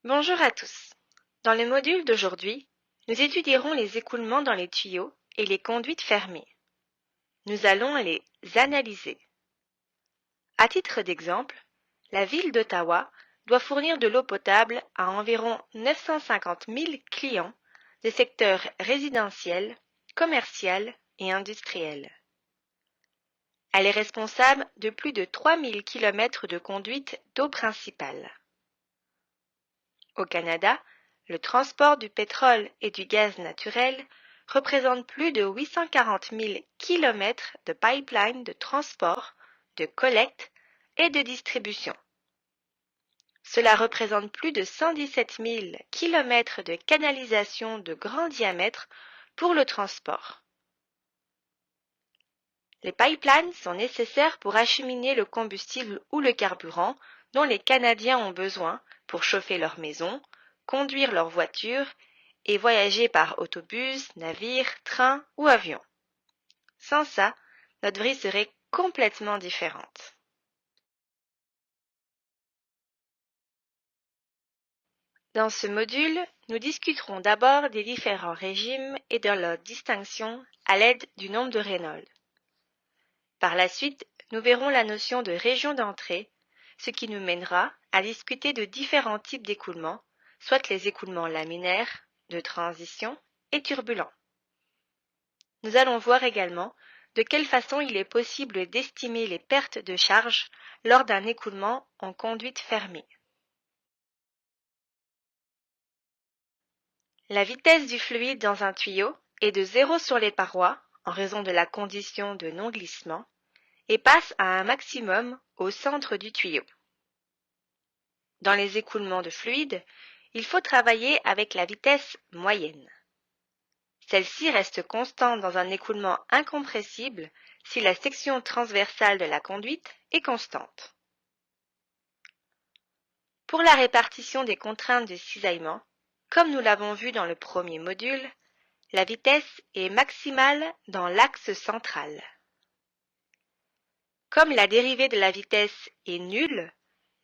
Bonjour à tous. Dans le module d'aujourd'hui, nous étudierons les écoulements dans les tuyaux et les conduites fermées. Nous allons les analyser. À titre d'exemple, la ville d'Ottawa doit fournir de l'eau potable à environ 950 000 clients des secteurs résidentiels, commercial et industriel. Elle est responsable de plus de 3000 km de conduite d'eau principale. Au Canada, le transport du pétrole et du gaz naturel représente plus de 840 000 km de pipelines de transport, de collecte et de distribution. Cela représente plus de 117 000 km de canalisation de grand diamètre pour le transport. Les pipelines sont nécessaires pour acheminer le combustible ou le carburant dont les Canadiens ont besoin pour chauffer leur maison, conduire leur voiture et voyager par autobus, navire, train ou avion. Sans ça, notre vie serait complètement différente. Dans ce module, nous discuterons d'abord des différents régimes et de leur distinction à l'aide du nombre de Reynolds. Par la suite, nous verrons la notion de région d'entrée, ce qui nous mènera à discuter de différents types d'écoulements, soit les écoulements laminaires, de transition et turbulents. Nous allons voir également de quelle façon il est possible d'estimer les pertes de charge lors d'un écoulement en conduite fermée. La vitesse du fluide dans un tuyau est de 0 sur les parois en raison de la condition de non-glissement et passe à un maximum au centre du tuyau. Dans les écoulements de fluide, il faut travailler avec la vitesse moyenne. Celle-ci reste constante dans un écoulement incompressible si la section transversale de la conduite est constante. Pour la répartition des contraintes de cisaillement, comme nous l'avons vu dans le premier module, la vitesse est maximale dans l'axe central. Comme la dérivée de la vitesse est nulle,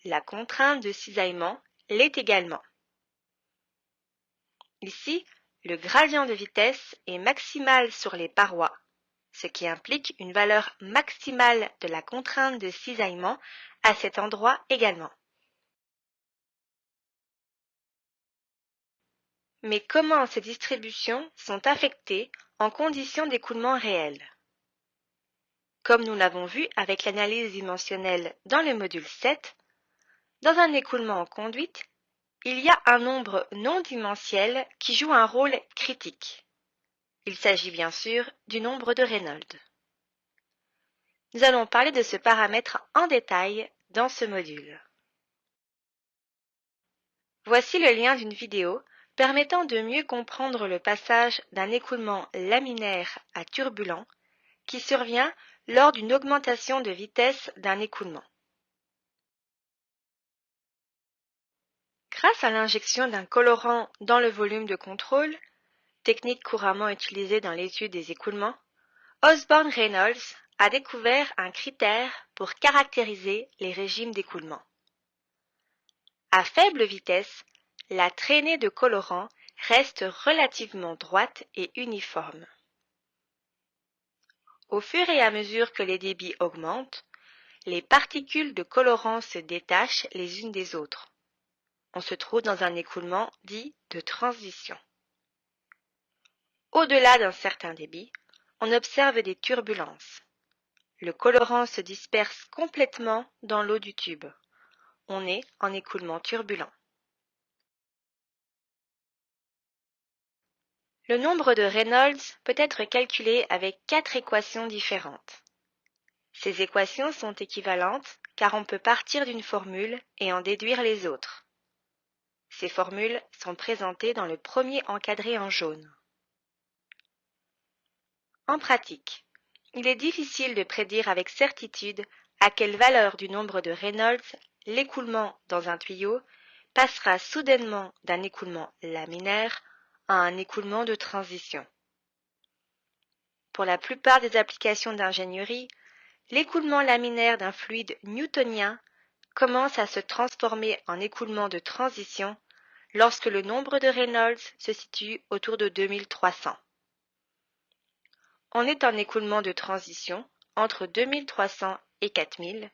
la contrainte de cisaillement l'est également. Ici, le gradient de vitesse est maximal sur les parois, ce qui implique une valeur maximale de la contrainte de cisaillement à cet endroit également. Mais comment ces distributions sont affectées en conditions d'écoulement réel? Comme nous l'avons vu avec l'analyse dimensionnelle dans le module 7, dans un écoulement en conduite, il y a un nombre non dimensionnel qui joue un rôle critique. Il s'agit bien sûr du nombre de Reynolds. Nous allons parler de ce paramètre en détail dans ce module. Voici le lien d'une vidéo permettant de mieux comprendre le passage d'un écoulement laminaire à turbulent qui survient lors d'une augmentation de vitesse d'un écoulement. Grâce à l'injection d'un colorant dans le volume de contrôle, technique couramment utilisée dans l'étude des écoulements, Osborne-Reynolds a découvert un critère pour caractériser les régimes d'écoulement. À faible vitesse, la traînée de colorant reste relativement droite et uniforme. Au fur et à mesure que les débits augmentent, les particules de colorant se détachent les unes des autres. On se trouve dans un écoulement dit de transition. Au-delà d'un certain débit, on observe des turbulences. Le colorant se disperse complètement dans l'eau du tube. On est en écoulement turbulent. Le nombre de Reynolds peut être calculé avec 4 équations différentes. Ces équations sont équivalentes car on peut partir d'une formule et en déduire les autres. Ces formules sont présentées dans le premier encadré en jaune. En pratique, il est difficile de prédire avec certitude à quelle valeur du nombre de Reynolds l'écoulement dans un tuyau passera soudainement d'un écoulement laminaire à un écoulement de transition. Pour la plupart des applications d'ingénierie, l'écoulement laminaire d'un fluide newtonien commence à se transformer en écoulement de transition lorsque le nombre de Reynolds se situe autour de 2300. On est en écoulement de transition entre 2300 et 4000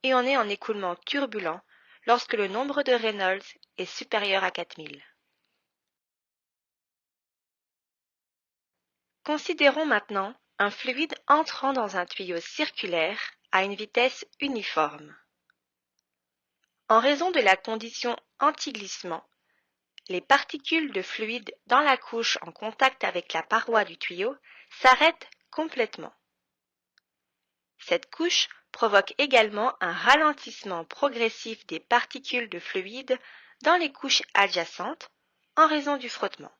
et on est en écoulement turbulent lorsque le nombre de Reynolds est supérieur à 4000. Considérons maintenant un fluide entrant dans un tuyau circulaire à une vitesse uniforme. En raison de la condition anti-glissement, les particules de fluide dans la couche en contact avec la paroi du tuyau s'arrêtent complètement. Cette couche provoque également un ralentissement progressif des particules de fluide dans les couches adjacentes en raison du frottement.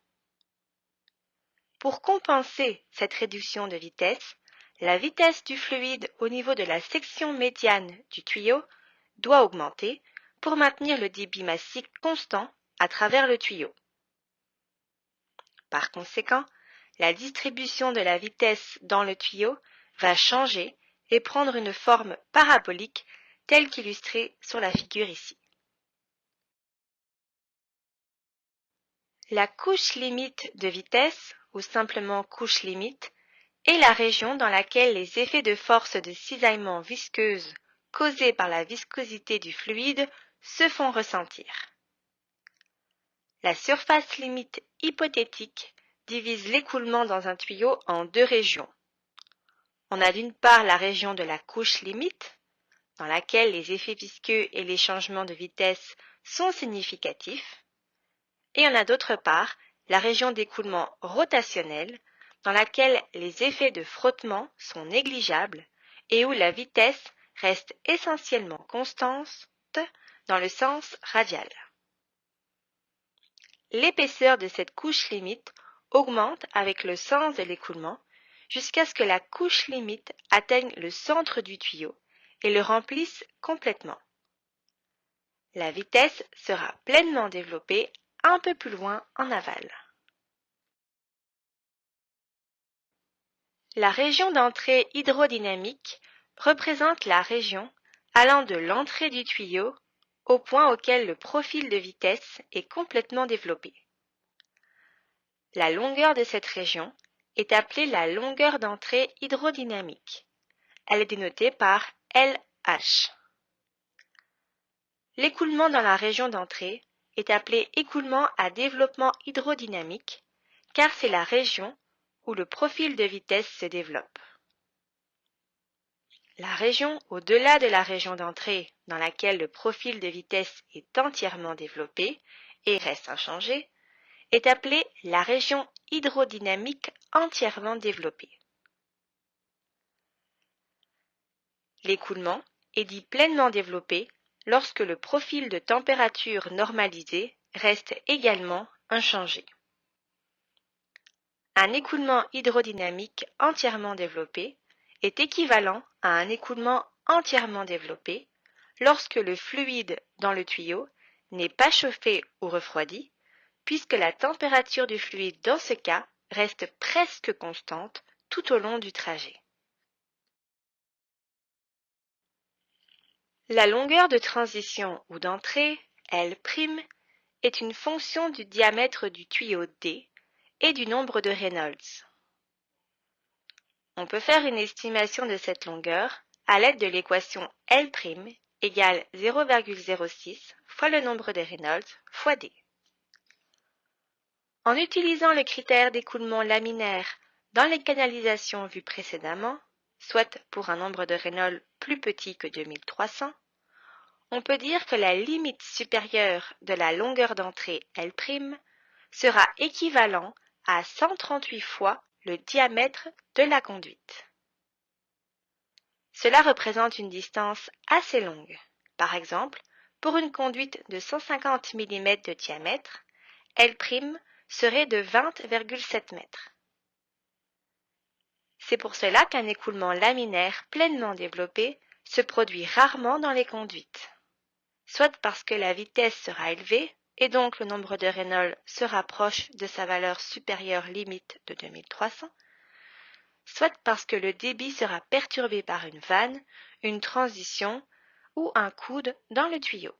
Pour compenser cette réduction de vitesse, la vitesse du fluide au niveau de la section médiane du tuyau doit augmenter pour maintenir le débit massique constant à travers le tuyau. Par conséquent, la distribution de la vitesse dans le tuyau va changer et prendre une forme parabolique telle qu'illustrée sur la figure ici. La couche limite de vitesse, ou simplement couche limite, est la région dans laquelle les effets de force de cisaillement visqueuse causés par la viscosité du fluide se font ressentir. La surface limite hypothétique divise l'écoulement dans un tuyau en deux régions. On a d'une part la région de la couche limite, dans laquelle les effets visqueux et les changements de vitesse sont significatifs, et on a d'autre part la région d'écoulement rotationnel, dans laquelle les effets de frottement sont négligeables et où la vitesse reste essentiellement constante dans le sens radial. L'épaisseur de cette couche limite augmente avec le sens de l'écoulement jusqu'à ce que la couche limite atteigne le centre du tuyau et le remplisse complètement. La vitesse sera pleinement développée un peu plus loin en aval. La région d'entrée hydrodynamique représente la région allant de l'entrée du tuyau au point auquel le profil de vitesse est complètement développé. La longueur de cette région est appelée la longueur d'entrée hydrodynamique. Elle est dénotée par LH. L'écoulement dans la région d'entrée est appelé écoulement à développement hydrodynamique car c'est la région où le profil de vitesse se développe. La région au-delà de la région d'entrée dans laquelle le profil de vitesse est entièrement développé et reste inchangé est appelée la région hydrodynamique entièrement développée. L'écoulement est dit pleinement développé lorsque le profil de température normalisé reste également inchangé. Un écoulement hydrodynamique entièrement développé est équivalent à un écoulement entièrement développé lorsque le fluide dans le tuyau n'est pas chauffé ou refroidi, puisque la température du fluide dans ce cas reste presque constante tout au long du trajet. La longueur de transition ou d'entrée, L', est une fonction du diamètre du tuyau D et du nombre de Reynolds. On peut faire une estimation de cette longueur à l'aide de l'équation L' égale 0,06 fois le nombre de Reynolds fois D. En utilisant le critère d'écoulement laminaire dans les canalisations vues précédemment, soit pour un nombre de Reynolds plus petit que 2300, on peut dire que la limite supérieure de la longueur d'entrée L' sera équivalent à 138 fois le diamètre de la conduite. Cela représente une distance assez longue. Par exemple, pour une conduite de 150 mm de diamètre, L' serait de 20,7 mètres. C'est pour cela qu'un écoulement laminaire pleinement développé se produit rarement dans les conduites, soit parce que la vitesse sera élevée et donc le nombre de Reynolds se rapproche de sa valeur supérieure limite de 2300, soit parce que le débit sera perturbé par une vanne, une transition ou un coude dans le tuyau.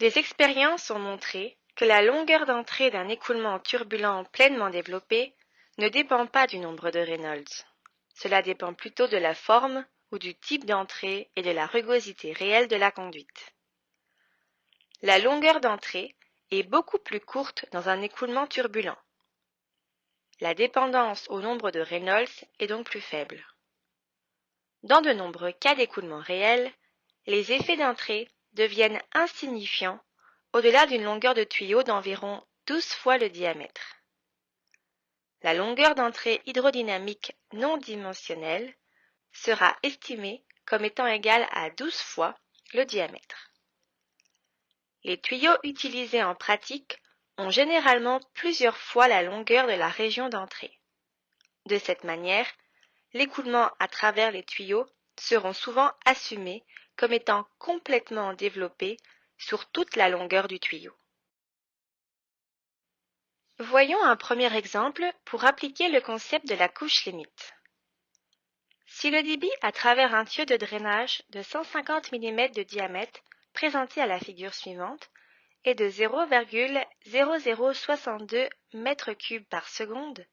Des expériences ont montré que la longueur d'entrée d'un écoulement turbulent pleinement développé ne dépend pas du nombre de Reynolds. Cela dépend plutôt de la forme ou du type d'entrée et de la rugosité réelle de la conduite. La longueur d'entrée est beaucoup plus courte dans un écoulement turbulent. La dépendance au nombre de Reynolds est donc plus faible. Dans de nombreux cas d'écoulement réel, les effets d'entrée deviennent insignifiants au-delà d'une longueur de tuyau d'environ 12 fois le diamètre. La longueur d'entrée hydrodynamique non dimensionnelle sera estimée comme étant égale à 12 fois le diamètre. Les tuyaux utilisés en pratique ont généralement plusieurs fois la longueur de la région d'entrée. De cette manière, l'écoulement à travers les tuyaux seront souvent assumés comme étant complètement développés sur toute la longueur du tuyau. Voyons un premier exemple pour appliquer le concept de la couche limite. Si le débit à travers un tuyau de drainage de 150 mm de diamètre présenté à la figure suivante est de 0,0062 m3 par seconde,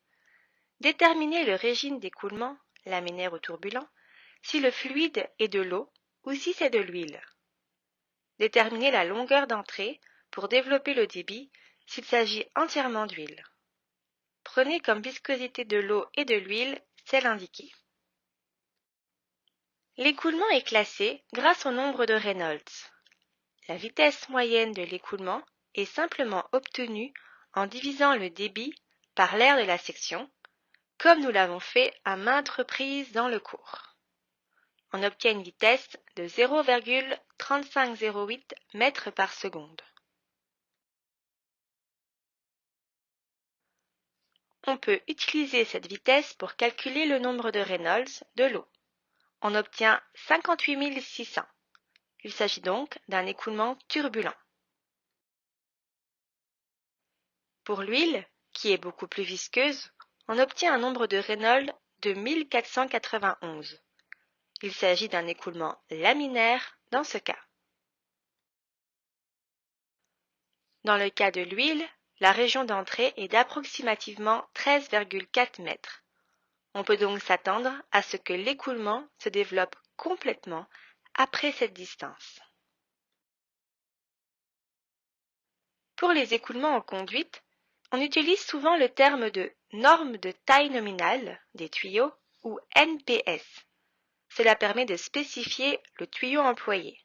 déterminez le régime d'écoulement, laminaire ou turbulent, si le fluide est de l'eau ou si c'est de l'huile. Déterminez la longueur d'entrée pour développer le débit s'il s'agit entièrement d'huile. Prenez comme viscosité de l'eau et de l'huile celle indiquée. L'écoulement est classé grâce au nombre de Reynolds. La vitesse moyenne de l'écoulement est simplement obtenue en divisant le débit par l'aire de la section, comme nous l'avons fait à maintes reprises dans le cours. On obtient une vitesse de 0,3508 mètres par seconde. On peut utiliser cette vitesse pour calculer le nombre de Reynolds de l'eau. On obtient 58 600. Il s'agit donc d'un écoulement turbulent. Pour l'huile, qui est beaucoup plus visqueuse, on obtient un nombre de Reynolds de 1491. Il s'agit d'un écoulement laminaire dans ce cas. Dans le cas de l'huile, la région d'entrée est d'approximativement 13,4 mètres. On peut donc s'attendre à ce que l'écoulement se développe complètement après cette distance. Pour les écoulements en conduite, on utilise souvent le terme de norme de taille nominale des tuyaux ou NPS. Cela permet de spécifier le tuyau employé.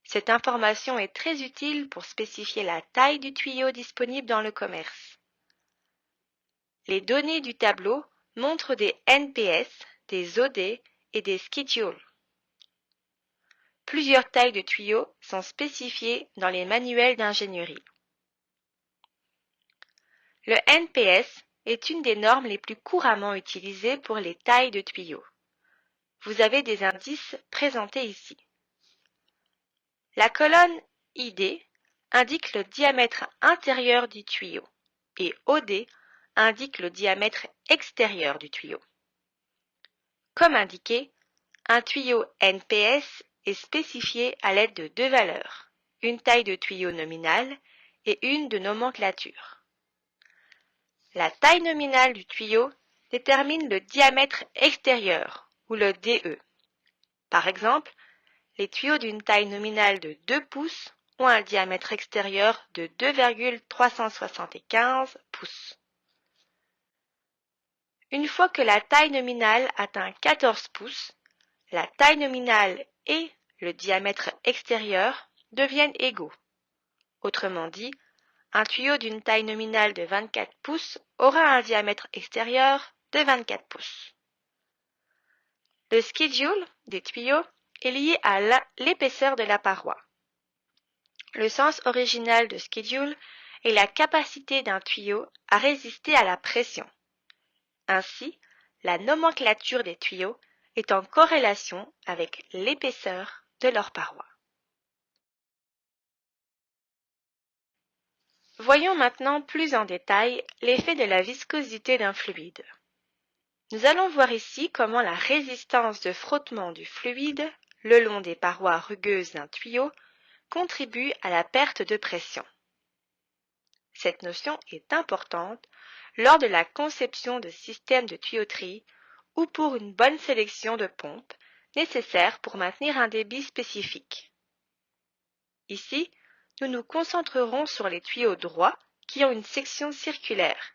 Cette information est très utile pour spécifier la taille du tuyau disponible dans le commerce. Les données du tableau montrent des NPS, des OD et des schedules. Plusieurs tailles de tuyaux sont spécifiées dans les manuels d'ingénierie. Le NPS est une des normes les plus couramment utilisées pour les tailles de tuyaux. Vous avez des indices présentés ici. La colonne ID indique le diamètre intérieur du tuyau et OD indique le diamètre extérieur du tuyau. Comme indiqué, un tuyau NPS est spécifié à l'aide de deux valeurs, une taille de tuyau nominale et une de nomenclature. La taille nominale du tuyau détermine le diamètre extérieur ou le DE. Par exemple, les tuyaux d'une taille nominale de 2 pouces ont un diamètre extérieur de 2,375 pouces. Une fois que la taille nominale atteint 14 pouces, la taille nominale et le diamètre extérieur deviennent égaux. Autrement dit, un tuyau d'une taille nominale de 24 pouces aura un diamètre extérieur de 24 pouces. Le schedule des tuyaux est lié à l'épaisseur de la paroi. Le sens original de schedule est la capacité d'un tuyau à résister à la pression. Ainsi, la nomenclature des tuyaux est en corrélation avec l'épaisseur de leur paroi. Voyons maintenant plus en détail l'effet de la viscosité d'un fluide. Nous allons voir ici comment la résistance de frottement du fluide le long des parois rugueuses d'un tuyau contribue à la perte de pression. Cette notion est importante lors de la conception de systèmes de tuyauterie ou pour une bonne sélection de pompes nécessaires pour maintenir un débit spécifique. Ici, nous nous concentrerons sur les tuyaux droits qui ont une section circulaire,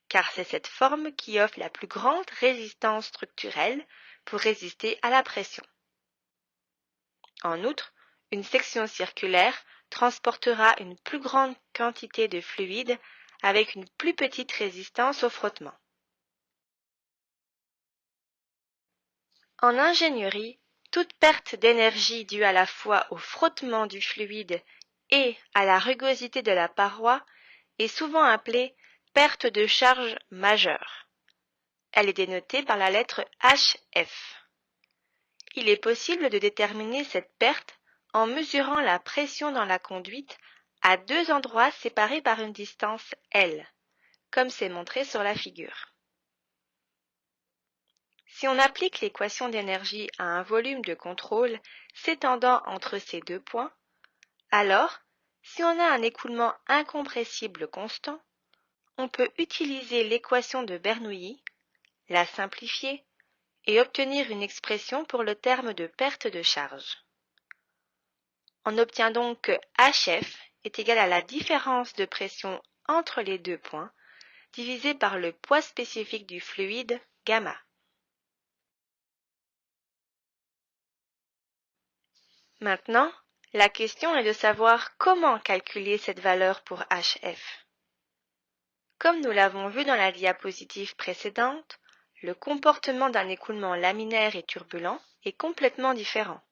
car c'est cette forme qui offre la plus grande résistance structurelle pour résister à la pression. En outre, une section circulaire transportera une plus grande quantité de fluide avec une plus petite résistance au frottement. En ingénierie, toute perte d'énergie due à la fois au frottement du fluide et à la rugosité de la paroi est souvent appelée perte de charge majeure. Elle est dénotée par la lettre HF. Il est possible de déterminer cette perte en mesurant la pression dans la conduite à deux endroits séparés par une distance L, comme c'est montré sur la figure. Si on applique l'équation d'énergie à un volume de contrôle s'étendant entre ces deux points, alors, si on a un écoulement incompressible constant, on peut utiliser l'équation de Bernoulli, la simplifier et obtenir une expression pour le terme de perte de charge. On obtient donc que HF est égal à la différence de pression entre les deux points divisé par le poids spécifique du fluide gamma. Maintenant, la question est de savoir comment calculer cette valeur pour HF. Comme nous l'avons vu dans la diapositive précédente, le comportement d'un écoulement laminaire et turbulent est complètement différent.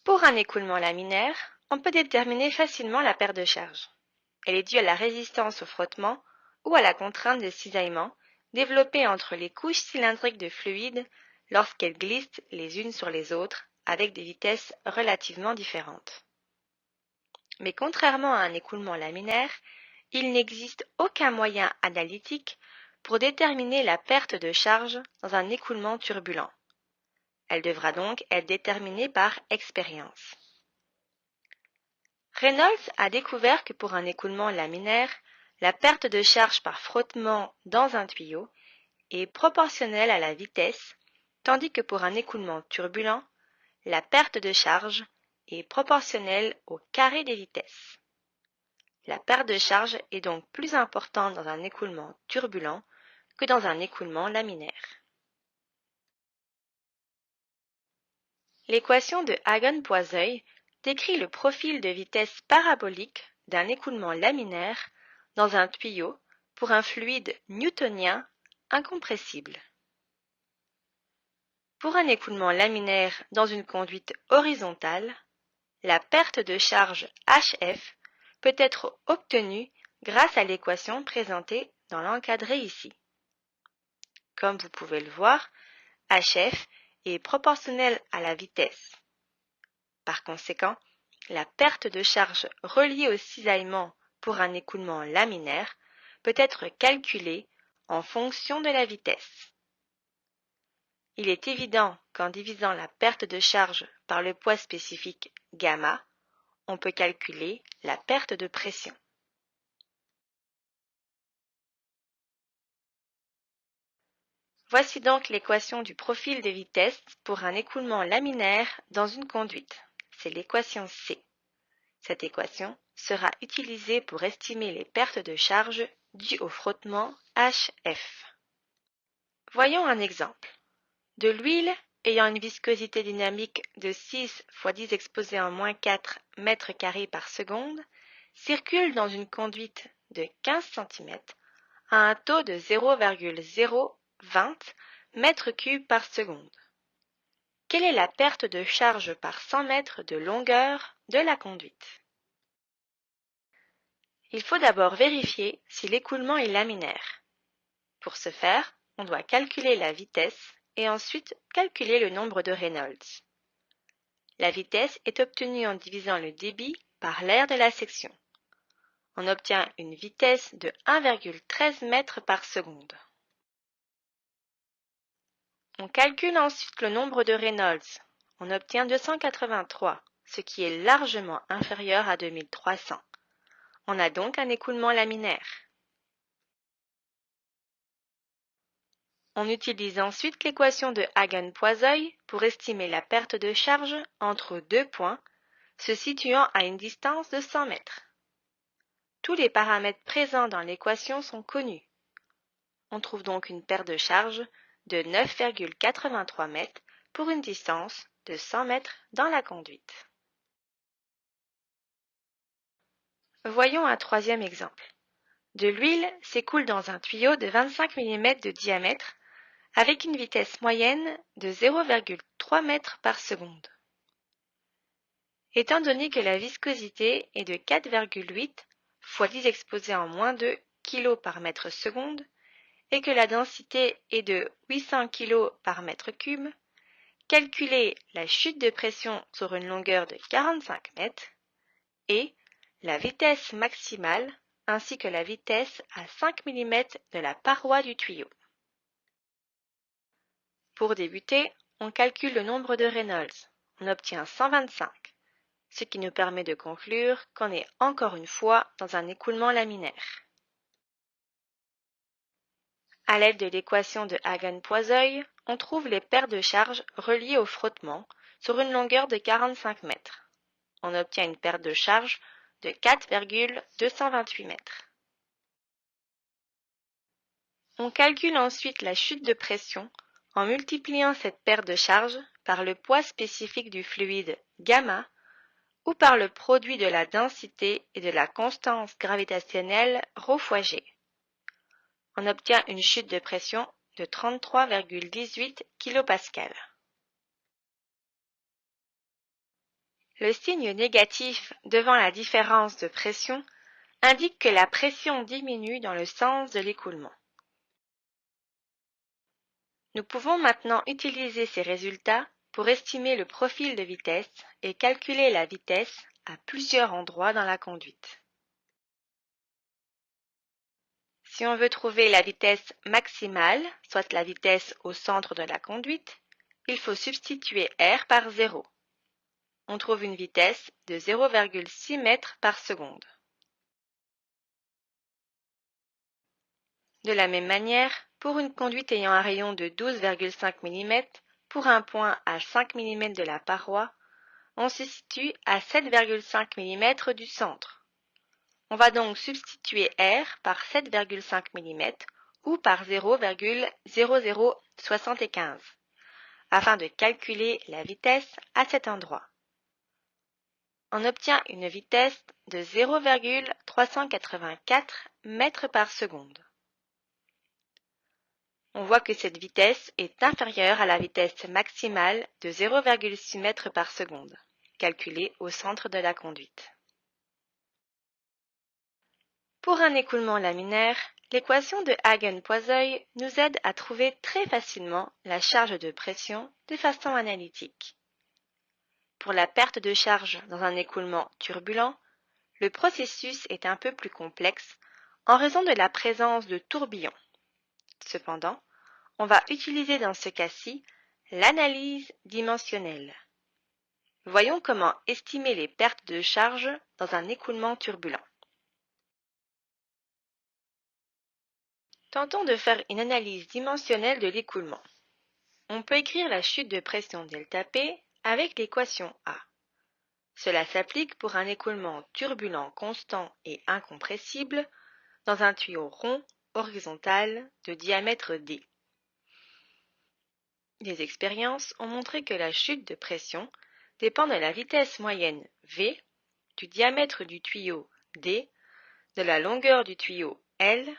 Pour un écoulement laminaire, on peut déterminer facilement la perte de charge. Elle est due à la résistance au frottement ou à la contrainte de cisaillement développée entre les couches cylindriques de fluide lorsqu'elles glissent les unes sur les autres avec des vitesses relativement différentes. Mais contrairement à un écoulement laminaire, il n'existe aucun moyen analytique pour déterminer la perte de charge dans un écoulement turbulent. Elle devra donc être déterminée par expérience. Reynolds a découvert que pour un écoulement laminaire, la perte de charge par frottement dans un tuyau est proportionnelle à la vitesse, tandis que pour un écoulement turbulent, la perte de charge est proportionnelle au carré des vitesses. La perte de charge est donc plus importante dans un écoulement turbulent que dans un écoulement laminaire. L'équation de Hagen-Poiseuille décrit le profil de vitesse parabolique d'un écoulement laminaire dans un tuyau pour un fluide newtonien incompressible. Pour un écoulement laminaire dans une conduite horizontale, la perte de charge HF peut être obtenue grâce à l'équation présentée dans l'encadré ici. Comme vous pouvez le voir, HF est proportionnel à la vitesse. Par conséquent, la perte de charge reliée au cisaillement pour un écoulement laminaire peut être calculée en fonction de la vitesse. Il est évident qu'en divisant la perte de charge par le poids spécifique gamma, on peut calculer la perte de pression. Voici donc l'équation du profil de vitesse pour un écoulement laminaire dans une conduite. C'est l'équation C. Cette équation sera utilisée pour estimer les pertes de charge dues au frottement HF. Voyons un exemple. De l'huile ayant une viscosité dynamique de 6 × 10 exposé en -4 mètres carrés par seconde circule dans une conduite de 15 cm à un taux de 0,020 m3 par seconde. Quelle est la perte de charge par 100 mètres de longueur de la conduite? Il faut d'abord vérifier si l'écoulement est laminaire. Pour ce faire, on doit calculer la vitesse et ensuite calculer le nombre de Reynolds. La vitesse est obtenue en divisant le débit par l'aire de la section. On obtient une vitesse de 1,13 m par seconde. On calcule ensuite le nombre de Reynolds. on obtient 283, ce qui est largement inférieur à 2300. On a donc un écoulement laminaire. On utilise ensuite l'équation de Hagen-Poiseuil pour estimer la perte de charge entre deux points se situant à une distance de 100 mètres. Tous les paramètres présents dans l'équation sont connus. On trouve donc une perte de charge de 9,83 mètres pour une distance de 100 mètres dans la conduite. Voyons un troisième exemple. De l'huile s'écoule dans un tuyau de 25 mm de diamètre avec une vitesse moyenne de 0,3 mètres par seconde. Étant donné que la viscosité est de 4,8 fois 10 exposé en moins 2 kg par mètre seconde et que la densité est de 800 kg par mètre cube, calculez la chute de pression sur une longueur de 45 mètres et la vitesse maximale ainsi que la vitesse à 5 mm de la paroi du tuyau. Pour débuter, on calcule le nombre de Reynolds. On obtient 125, ce qui nous permet de conclure qu'on est encore une fois dans un écoulement laminaire. À l'aide de l'équation de Hagen-Poiseuil, on trouve les paires de charges reliées au frottement sur une longueur de 45 mètres. On obtient une perte de charge de 4,228 mètres. On calcule ensuite la chute de pression en multipliant cette paire de charges par le poids spécifique du fluide gamma ou par le produit de la densité et de la constance gravitationnelle ρ fois g. On obtient une chute de pression de 33,18 kPa. Le signe négatif devant la différence de pression indique que la pression diminue dans le sens de l'écoulement. Nous pouvons maintenant utiliser ces résultats pour estimer le profil de vitesse et calculer la vitesse à plusieurs endroits dans la conduite. Si on veut trouver la vitesse maximale, soit la vitesse au centre de la conduite, il faut substituer R par 0. On trouve une vitesse de 0,6 mètres par seconde. De la même manière, pour une conduite ayant un rayon de 12,5 mm, pour un point à 5 mm de la paroi, on se situe à 7,5 mm du centre. On va donc substituer R par 7,5 mm ou par 0,0075 afin de calculer la vitesse à cet endroit. On obtient une vitesse de 0,384 mètres par seconde. On voit que cette vitesse est inférieure à la vitesse maximale de 0,6 mètres par seconde, calculée au centre de la conduite. Pour un écoulement laminaire, l'équation de Hagen-Poiseuil nous aide à trouver très facilement la charge de pression de façon analytique. Pour la perte de charge dans un écoulement turbulent, le processus est un peu plus complexe en raison de la présence de tourbillons. Cependant, on va utiliser dans ce cas-ci l'analyse dimensionnelle. Voyons comment estimer les pertes de charge dans un écoulement turbulent. Tentons de faire une analyse dimensionnelle de l'écoulement. On peut écrire la chute de pression ΔP avec l'équation A. Cela s'applique pour un écoulement turbulent constant et incompressible dans un tuyau rond horizontal de diamètre D. Des expériences ont montré que la chute de pression dépend de la vitesse moyenne V, du diamètre du tuyau D, de la longueur du tuyau L,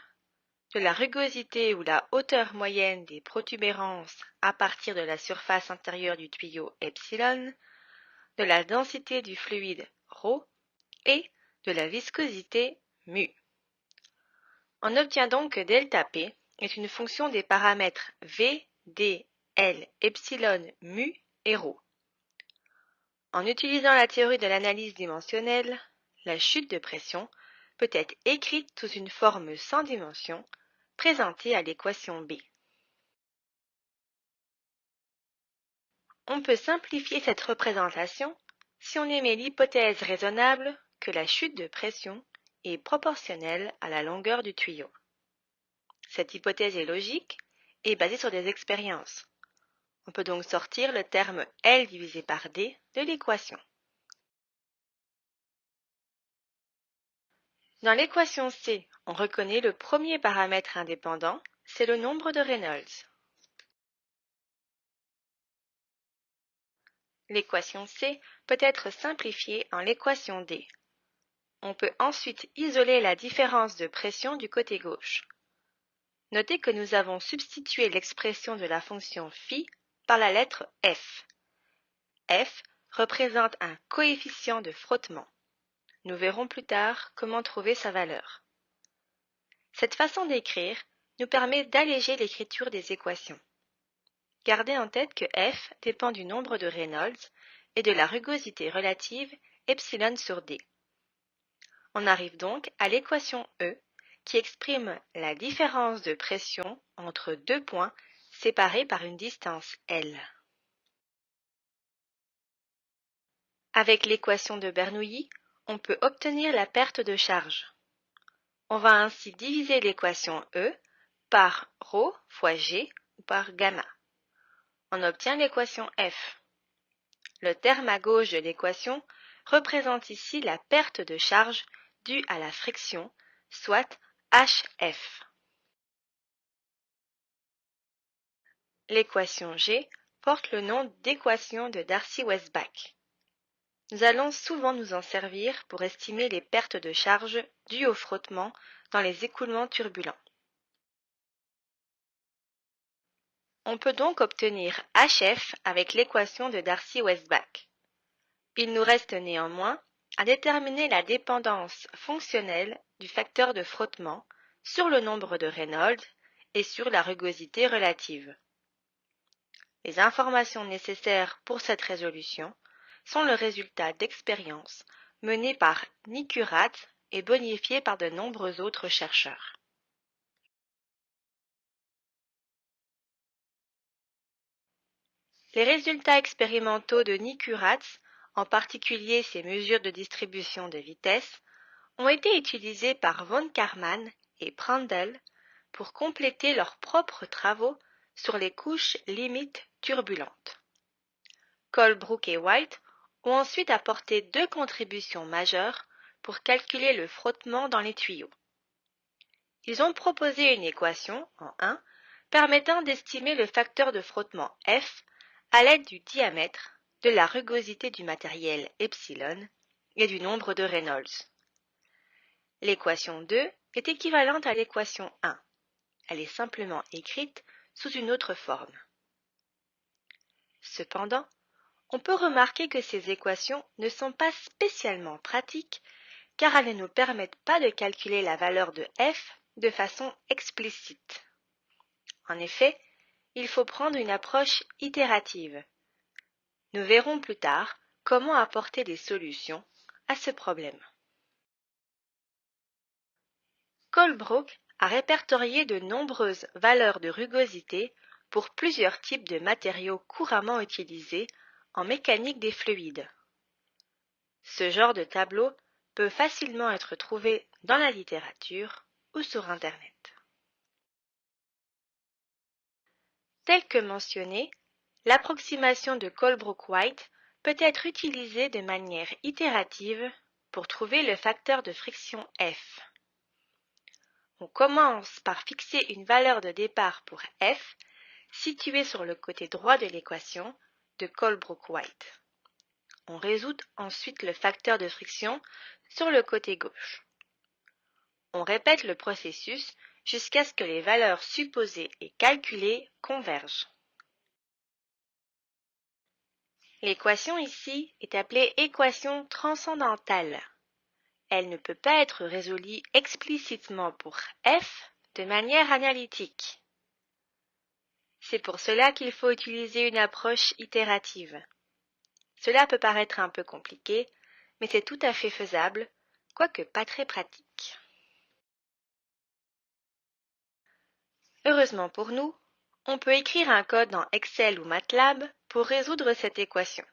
de la rugosité ou la hauteur moyenne des protubérances à partir de la surface intérieure du tuyau epsilon, de la densité du fluide ρ et de la viscosité mu. On obtient donc que ΔP est une fonction des paramètres V, D, L, epsilon, mu et ρ. En utilisant la théorie de l'analyse dimensionnelle, la chute de pression peut être écrite sous une forme sans dimension présentée à l'équation B. On peut simplifier cette représentation si on émet l'hypothèse raisonnable que la chute de pression est proportionnelle à la longueur du tuyau. Cette hypothèse est logique et basée sur des expériences. On peut donc sortir le terme L divisé par D de l'équation. Dans l'équation C, on reconnaît le premier paramètre indépendant, c'est le nombre de Reynolds. L'équation C peut être simplifiée en l'équation D. On peut ensuite isoler la différence de pression du côté gauche. Notez que nous avons substitué l'expression de la fonction phi par la lettre F. F représente un coefficient de frottement. Nous verrons plus tard comment trouver sa valeur. Cette façon d'écrire nous permet d'alléger l'écriture des équations. Gardez en tête que F dépend du nombre de Reynolds et de la rugosité relative epsilon sur D. On arrive donc à l'équation E qui exprime la différence de pression entre deux points séparés par une distance L. Avec l'équation de Bernoulli, on peut obtenir la perte de charge. On va ainsi diviser l'équation E par ρ fois G ou par gamma. On obtient l'équation F. Le terme à gauche de l'équation représente ici la perte de charge due à la friction, soit HF. L'équation G porte le nom d'équation de Darcy-Weisbach. Nous allons souvent nous en servir pour estimer les pertes de charge dues au frottement dans les écoulements turbulents. On peut donc obtenir HF avec l'équation de Darcy-Weisbach. Il nous reste néanmoins à déterminer la dépendance fonctionnelle du facteur de frottement sur le nombre de Reynolds et sur la rugosité relative. Les informations nécessaires pour cette résolution sont le résultat d'expériences menées par Nikurat et bonifiées par de nombreux autres chercheurs. Les résultats expérimentaux de Nikurat, en particulier ses mesures de distribution de vitesse, ont été utilisés par von Karman et Prandtl pour compléter leurs propres travaux sur les couches limites turbulentes. Colebrook et White ont ensuite apporté deux contributions majeures pour calculer le frottement dans les tuyaux. Ils ont proposé une équation, en 1, permettant d'estimer le facteur de frottement F à l'aide du diamètre, de la rugosité du matériel epsilon et du nombre de Reynolds. L'équation 2 est équivalente à l'équation 1. Elle est simplement écrite sous une autre forme. Cependant, on peut remarquer que ces équations ne sont pas spécialement pratiques car elles ne nous permettent pas de calculer la valeur de f de façon explicite. En effet, il faut prendre une approche itérative. Nous verrons plus tard comment apporter des solutions à ce problème. Colebrook a répertorié de nombreuses valeurs de rugosité pour plusieurs types de matériaux couramment utilisés en mécanique des fluides. Ce genre de tableau peut facilement être trouvé dans la littérature ou sur Internet. Tel que mentionné, l'approximation de Colebrook-White peut être utilisée de manière itérative pour trouver le facteur de friction F. On commence par fixer une valeur de départ pour F située sur le côté droit de l'équation de Colebrook-White. On résout ensuite le facteur de friction sur le côté gauche. On répète le processus jusqu'à ce que les valeurs supposées et calculées convergent. L'équation ici est appelée équation transcendantale. Elle ne peut pas être résolue explicitement pour f de manière analytique. C'est pour cela qu'il faut utiliser une approche itérative. Cela peut paraître un peu compliqué, mais c'est tout à fait faisable, quoique pas très pratique. Heureusement pour nous, on peut écrire un code dans Excel ou MATLAB pour résoudre cette équation.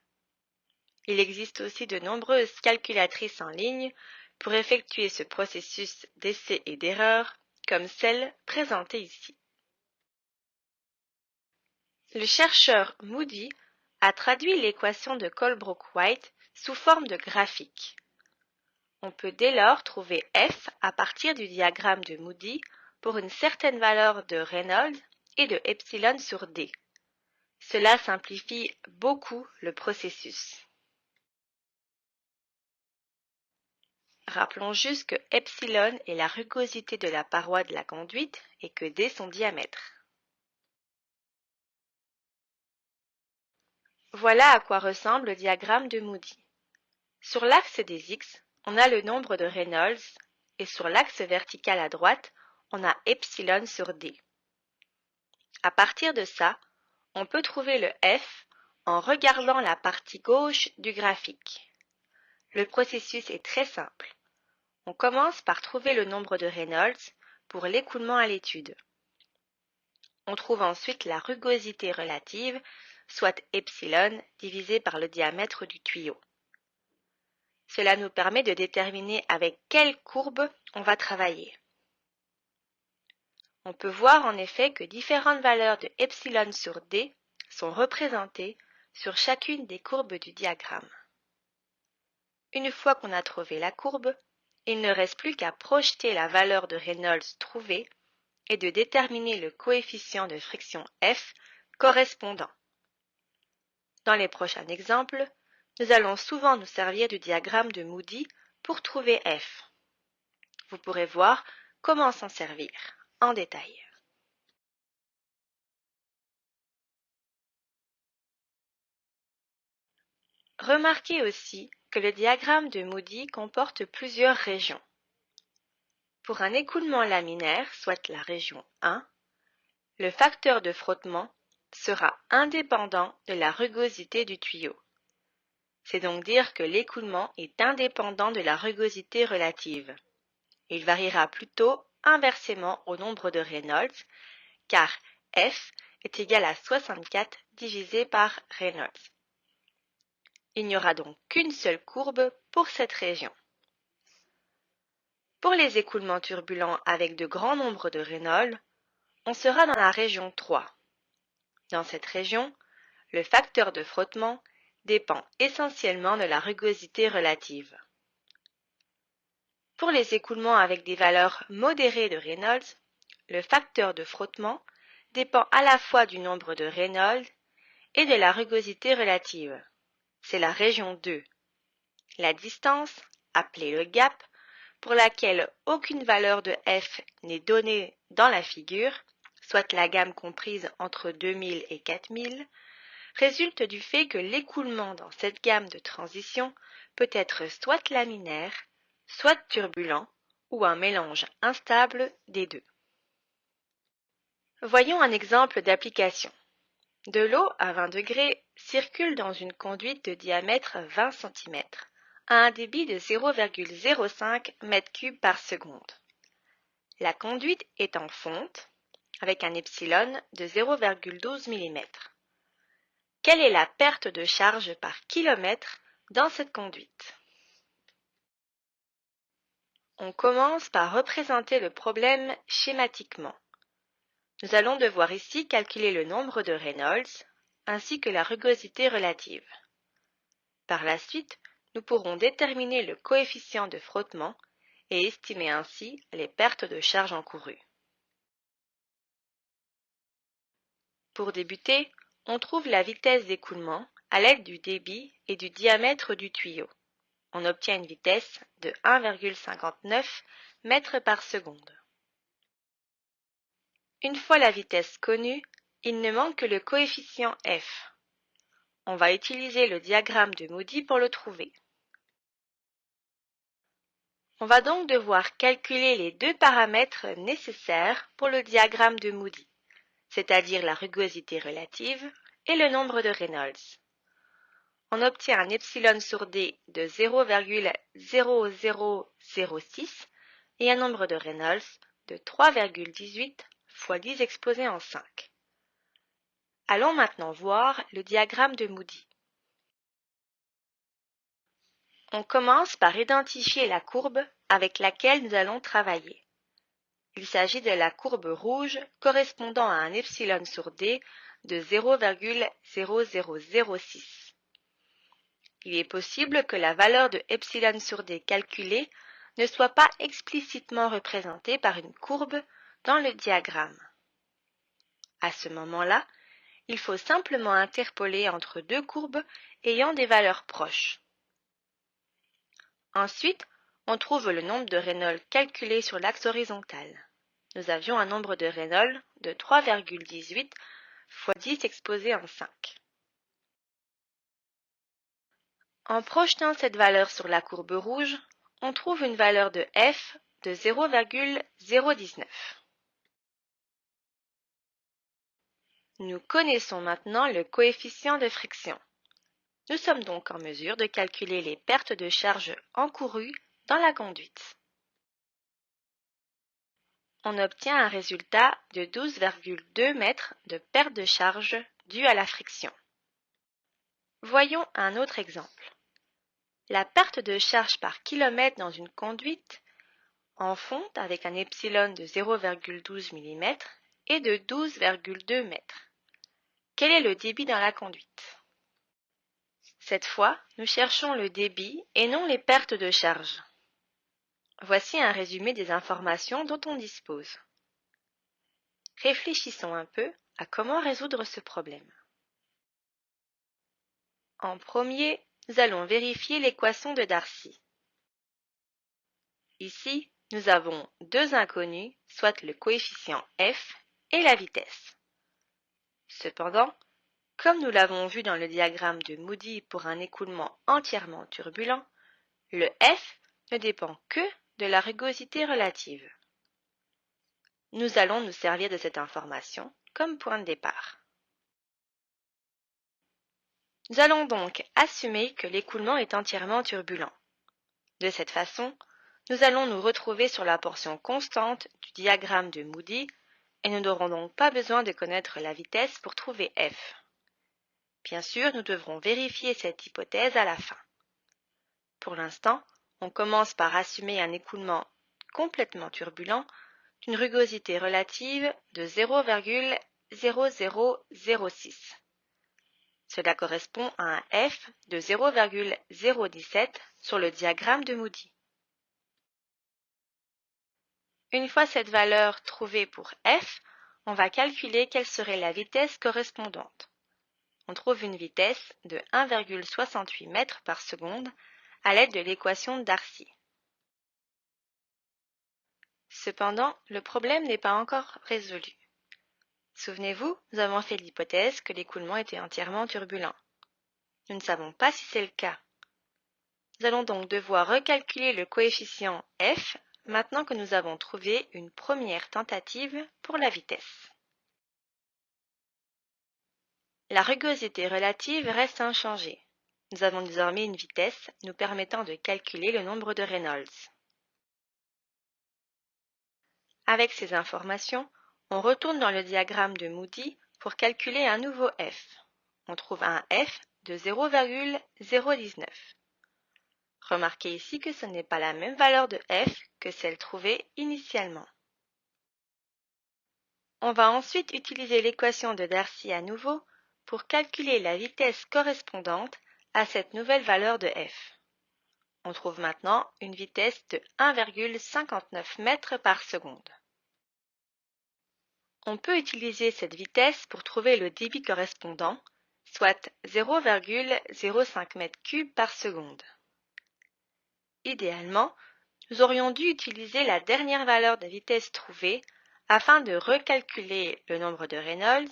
Il existe aussi de nombreuses calculatrices en ligne pour effectuer ce processus d'essai et d'erreur, comme celle présentée ici. Le chercheur Moody a traduit l'équation de Colebrook-White sous forme de graphique. On peut dès lors trouver f à partir du diagramme de Moody pour une certaine valeur de Reynolds et de epsilon sur d. Cela simplifie beaucoup le processus. Rappelons juste que epsilon est la rugosité de la paroi de la conduite et que d son diamètre. Voilà à quoi ressemble le diagramme de Moody. Sur l'axe des x, on a le nombre de Reynolds et sur l'axe vertical à droite, on a epsilon sur d. À partir de ça, on peut trouver le f en regardant la partie gauche du graphique. Le processus est très simple. On commence par trouver le nombre de Reynolds pour l'écoulement à l'étude. On trouve ensuite la rugosité relative, soit epsilon divisé par le diamètre du tuyau. Cela nous permet de déterminer avec quelle courbe on va travailler. On peut voir en effet que différentes valeurs de epsilon sur d sont représentées sur chacune des courbes du diagramme. Une fois qu'on a trouvé la courbe, il ne reste plus qu'à projeter la valeur de Reynolds trouvée et de déterminer le coefficient de friction F correspondant. Dans les prochains exemples, nous allons souvent nous servir du diagramme de Moody pour trouver F. Vous pourrez voir comment s'en servir en détail. Remarquez aussi que le diagramme de Moody comporte plusieurs régions. Pour un écoulement laminaire, soit la région 1, le facteur de frottement sera indépendant de la rugosité du tuyau. C'est donc dire que l'écoulement est indépendant de la rugosité relative. Il variera plutôt inversement au nombre de Reynolds, car F est égal à 64 divisé par Reynolds. Il n'y aura donc qu'une seule courbe pour cette région. Pour les écoulements turbulents avec de grands nombres de Reynolds, on sera dans la région 3. Dans cette région, le facteur de frottement dépend essentiellement de la rugosité relative. Pour les écoulements avec des valeurs modérées de Reynolds, le facteur de frottement dépend à la fois du nombre de Reynolds et de la rugosité relative. C'est la région 2. La distance, appelée le gap, pour laquelle aucune valeur de F n'est donnée dans la figure, soit la gamme comprise entre 2000 et 4000, résulte du fait que l'écoulement dans cette gamme de transition peut être soit laminaire, soit turbulent ou un mélange instable des deux. Voyons un exemple d'application. De l'eau à 20 degrés circule dans une conduite de diamètre 20 cm à un débit de 0,05 m3 par seconde. La conduite est en fonte avec un epsilon de 0,12 mm. Quelle est la perte de charge par kilomètre dans cette conduite? On commence par représenter le problème schématiquement. Nous allons devoir ici calculer le nombre de Reynolds ainsi que la rugosité relative. Par la suite, nous pourrons déterminer le coefficient de frottement et estimer ainsi les pertes de charge encourues. Pour débuter, on trouve la vitesse d'écoulement à l'aide du débit et du diamètre du tuyau. On obtient une vitesse de 1,59 mètres par seconde. Une fois la vitesse connue, il ne manque que le coefficient F. On va utiliser le diagramme de Moody pour le trouver. On va donc devoir calculer les deux paramètres nécessaires pour le diagramme de Moody, c'est-à-dire la rugosité relative et le nombre de Reynolds. On obtient un epsilon sur d de 0,0006 et un nombre de Reynolds de 3,18 fois 10 exposé en 5. Allons maintenant voir le diagramme de Moody. On commence par identifier la courbe avec laquelle nous allons travailler. Il s'agit de la courbe rouge correspondant à un epsilon sur d de 0,0006. Il est possible que la valeur de epsilon sur d calculée ne soit pas explicitement représentée par une courbe dans le diagramme. À ce moment-là, il faut simplement interpoler entre deux courbes ayant des valeurs proches. Ensuite, on trouve le nombre de Reynolds calculé sur l'axe horizontal. Nous avions un nombre de Reynolds de 3,18 fois 10 exposé en 5. En projetant cette valeur sur la courbe rouge, on trouve une valeur de f de 0,019. Nous connaissons maintenant le coefficient de friction. Nous sommes donc en mesure de calculer les pertes de charge encourues dans la conduite. On obtient un résultat de 12,2 mètres de perte de charge due à la friction. Voyons un autre exemple. La perte de charge par kilomètre dans une conduite en fonte avec un epsilon de 0,12 mm est de 12,2 mètres. Quel est le débit dans la conduite? Cette fois, nous cherchons le débit et non les pertes de charge. Voici un résumé des informations dont on dispose. Réfléchissons un peu à comment résoudre ce problème. En premier, nous allons vérifier l'équation de Darcy. Ici, nous avons deux inconnus, soit le coefficient f et la vitesse. Cependant, comme nous l'avons vu dans le diagramme de Moody pour un écoulement entièrement turbulent, le f ne dépend que de la rugosité relative. Nous allons nous servir de cette information comme point de départ. Nous allons donc assumer que l'écoulement est entièrement turbulent. De cette façon, nous allons nous retrouver sur la portion constante du diagramme de Moody et nous n'aurons donc pas besoin de connaître la vitesse pour trouver f. Bien sûr, nous devrons vérifier cette hypothèse à la fin. Pour l'instant, on commence par assumer un écoulement complètement turbulent d'une rugosité relative de 0,0006. Cela correspond à un f de 0,017 sur le diagramme de Moody. Une fois cette valeur trouvée pour f, on va calculer quelle serait la vitesse correspondante. On trouve une vitesse de 1,68 mètres par seconde à l'aide de l'équation de Darcy. Cependant, le problème n'est pas encore résolu. Souvenez-vous, nous avons fait l'hypothèse que l'écoulement était entièrement turbulent. Nous ne savons pas si c'est le cas. Nous allons donc devoir recalculer le coefficient f maintenant que nous avons trouvé une première tentative pour la vitesse. La rugosité relative reste inchangée. Nous avons désormais une vitesse nous permettant de calculer le nombre de Reynolds. Avec ces informations, on retourne dans le diagramme de Moody pour calculer un nouveau f. On trouve un f de 0,019. Remarquez ici que ce n'est pas la même valeur de f que celle trouvée initialement. On va ensuite utiliser l'équation de Darcy à nouveau pour calculer la vitesse correspondante à cette nouvelle valeur de f. On trouve maintenant une vitesse de 1,59 mètres par seconde. On peut utiliser cette vitesse pour trouver le débit correspondant, soit 0,05 m3 par seconde. Idéalement, nous aurions dû utiliser la dernière valeur de vitesse trouvée afin de recalculer le nombre de Reynolds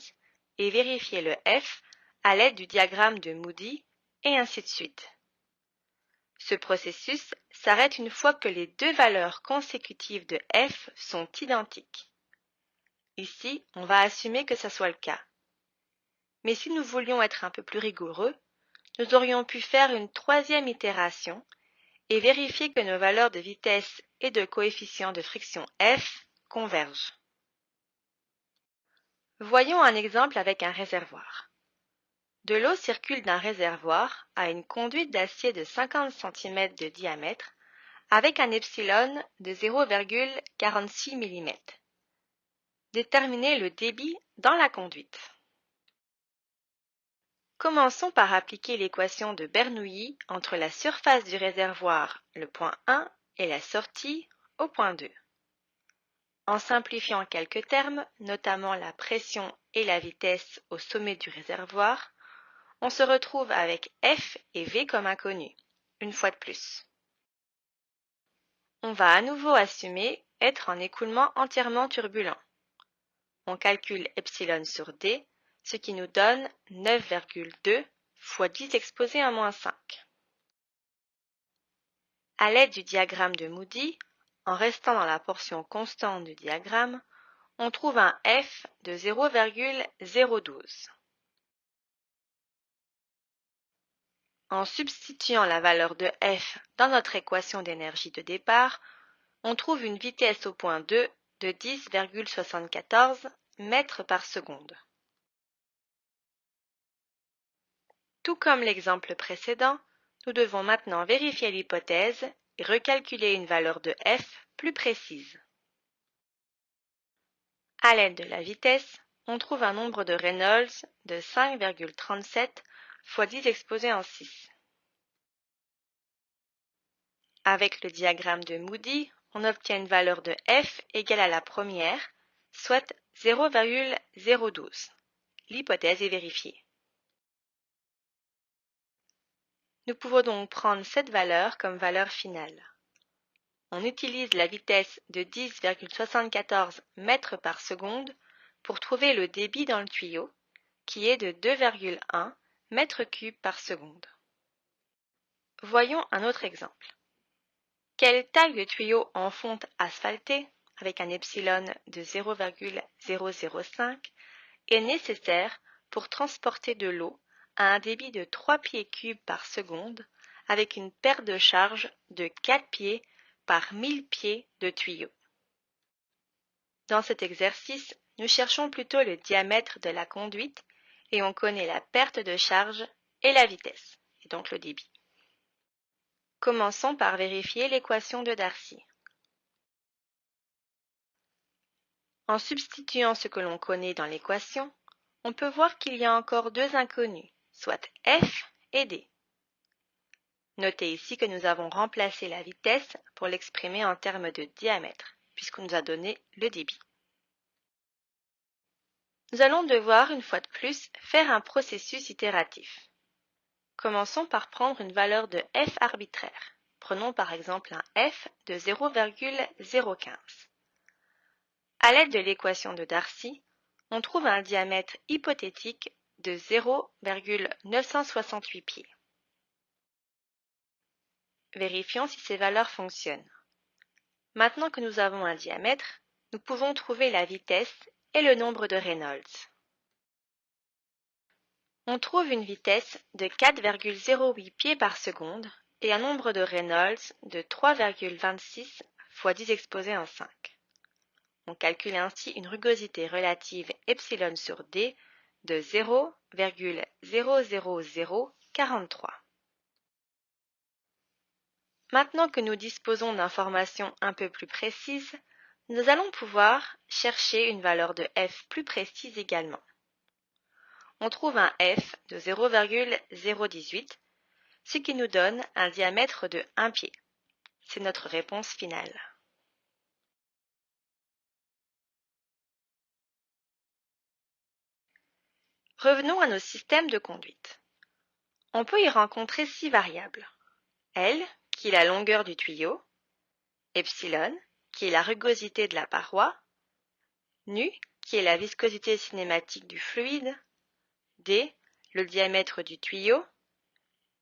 et vérifier le f à l'aide du diagramme de Moody et ainsi de suite. Ce processus s'arrête une fois que les deux valeurs consécutives de f sont identiques. Ici, on va assumer que ça soit le cas. Mais si nous voulions être un peu plus rigoureux, nous aurions pu faire une troisième itération et vérifier que nos valeurs de vitesse et de coefficient de friction f convergent. Voyons un exemple avec un réservoir. De l'eau circule d'un réservoir à une conduite d'acier de 50 cm de diamètre avec un epsilon de 0,46 mm. Déterminez le débit dans la conduite. Commençons par appliquer l'équation de Bernoulli entre la surface du réservoir, le point 1, et la sortie, au point 2. En simplifiant quelques termes, notamment la pression et la vitesse au sommet du réservoir, on se retrouve avec F et V comme inconnus, une fois de plus. On va à nouveau assumer être en écoulement entièrement turbulent. On calcule epsilon sur D, ce qui nous donne 9,2 fois 10 exposé à moins 5. À l'aide du diagramme de Moody, en restant dans la portion constante du diagramme, on trouve un F de 0,012. En substituant la valeur de F dans notre équation d'énergie de départ, on trouve une vitesse au point 2 de 10,74 mètres par seconde. Tout comme l'exemple précédent, nous devons maintenant vérifier l'hypothèse et recalculer une valeur de F plus précise. À l'aide de la vitesse, on trouve un nombre de Reynolds de 5,37 fois 10 exposé en 6. Avec le diagramme de Moody, on obtient une valeur de F égale à la première, soit 0,012. L'hypothèse est vérifiée. Nous pouvons donc prendre cette valeur comme valeur finale. On utilise la vitesse de 10,74 mètres par seconde pour trouver le débit dans le tuyau, qui est de 2,1 mètres cubes par seconde. Voyons un autre exemple. Quelle taille de tuyau en fonte asphaltée, avec un epsilon de 0,005, est nécessaire pour transporter de l'eau à un débit de 3 pieds cubes par seconde avec une perte de charge de 4 pieds par 1000 pieds de tuyau. Dans cet exercice, nous cherchons plutôt le diamètre de la conduite et on connaît la perte de charge et la vitesse, et donc le débit. Commençons par vérifier l'équation de Darcy. En substituant ce que l'on connaît dans l'équation, on peut voir qu'il y a encore deux inconnus, soit F et D. Notez ici que nous avons remplacé la vitesse pour l'exprimer en termes de diamètre, puisqu'on nous a donné le débit. Nous allons devoir, une fois de plus, faire un processus itératif. Commençons par prendre une valeur de f arbitraire. Prenons par exemple un f de 0,015. À l'aide de l'équation de Darcy, on trouve un diamètre hypothétique de 0,968 pieds. Vérifions si ces valeurs fonctionnent. Maintenant que nous avons un diamètre, nous pouvons trouver la vitesse et le nombre de Reynolds. On trouve une vitesse de 4,08 pieds par seconde et un nombre de Reynolds de 3,26 fois 10 exposé en 5. On calcule ainsi une rugosité relative epsilon sur D de 0,00043. Maintenant que nous disposons d'informations un peu plus précises, nous allons pouvoir chercher une valeur de f plus précise également. On trouve un f de 0,018, ce qui nous donne un diamètre de 1 pied. C'est notre réponse finale. Revenons à nos systèmes de conduite. On peut y rencontrer 6 variables. L, qui est la longueur du tuyau, epsilon, qui est la rugosité de la paroi, nu, qui est la viscosité cinématique du fluide, D, le diamètre du tuyau,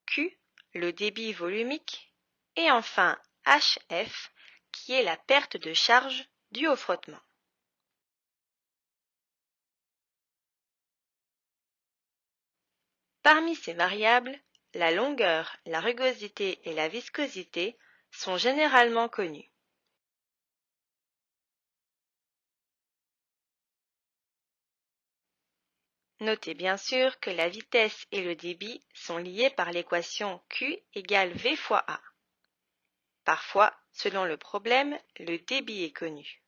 Q, le débit volumique, et enfin HF, qui est la perte de charge due au frottement. Parmi ces variables, la longueur, la rugosité et la viscosité sont généralement connues. Notez bien sûr que la vitesse et le débit sont liés par l'équation Q égale V fois A. Parfois, selon le problème, le débit est connu.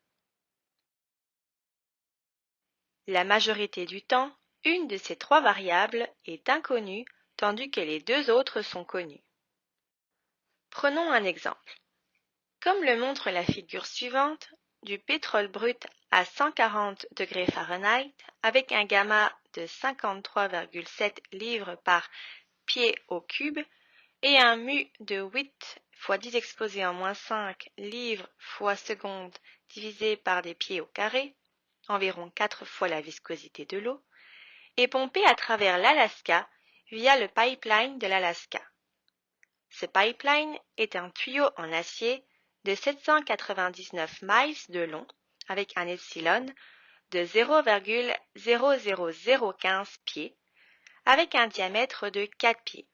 La majorité du temps, une de ces trois variables est inconnue tandis que les deux autres sont connues. Prenons un exemple. Comme le montre la figure suivante, du pétrole brut à 140 degrés Fahrenheit avec un gamma de 53,7 livres par pied au cube et un mu de 8 fois 10 exposé en moins 5 livres fois seconde divisé par des pieds au carré, environ 4 fois la viscosité de l'eau, est pompé à travers l'Alaska via le pipeline de l'Alaska. Ce pipeline est un tuyau en acier de 799 miles de long avec un epsilon de 0,00015 pieds avec un diamètre de 4 pieds.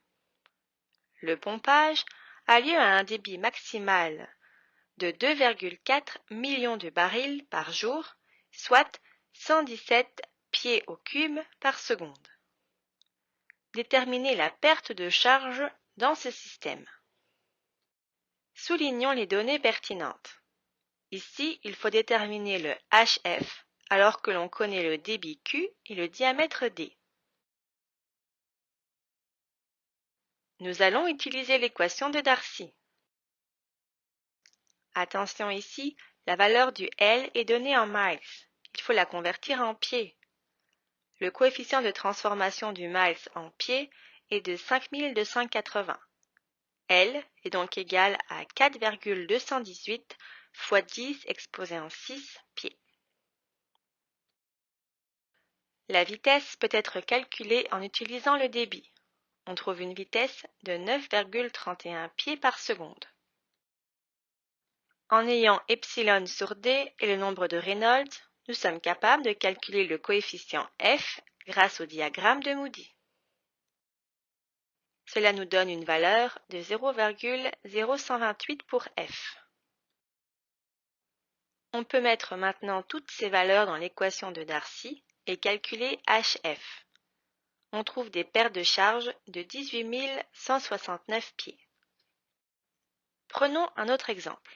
Le pompage a lieu à un débit maximal de 2,4 millions de barils par jour, soit 117 pieds au cube par seconde. Déterminer la perte de charge dans ce système. Soulignons les données pertinentes. Ici, il faut déterminer le HF alors que l'on connaît le débit Q et le diamètre D. Nous allons utiliser l'équation de Darcy. Attention ici, la valeur du L est donnée en miles. Il faut la convertir en pieds. Le coefficient de transformation du miles en pieds est de 5280. L est donc égal à 4,218 fois 10 exposé en 6 pieds. La vitesse peut être calculée en utilisant le débit. On trouve une vitesse de 9,31 pieds par seconde. En ayant epsilon sur D et le nombre de Reynolds, nous sommes capables de calculer le coefficient F grâce au diagramme de Moody. Cela nous donne une valeur de 0,0128 pour F. On peut mettre maintenant toutes ces valeurs dans l'équation de Darcy et calculer HF. On trouve des pertes de charge de 18 169 pieds. Prenons un autre exemple.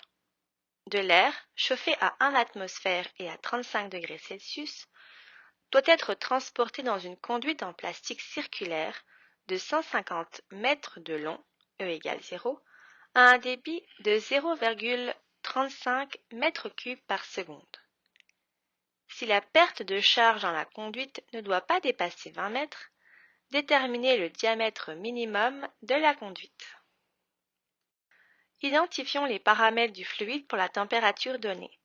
De l'air, chauffé à 1 atmosphère et à 35 degrés Celsius, doit être transporté dans une conduite en plastique circulaire de 150 mètres de long, E égale 0, à un débit de 0,35 mètres cubes par seconde. Si la perte de charge dans la conduite ne doit pas dépasser 20 mètres, déterminez le diamètre minimum de la conduite. Identifions les paramètres du fluide pour la température donnée.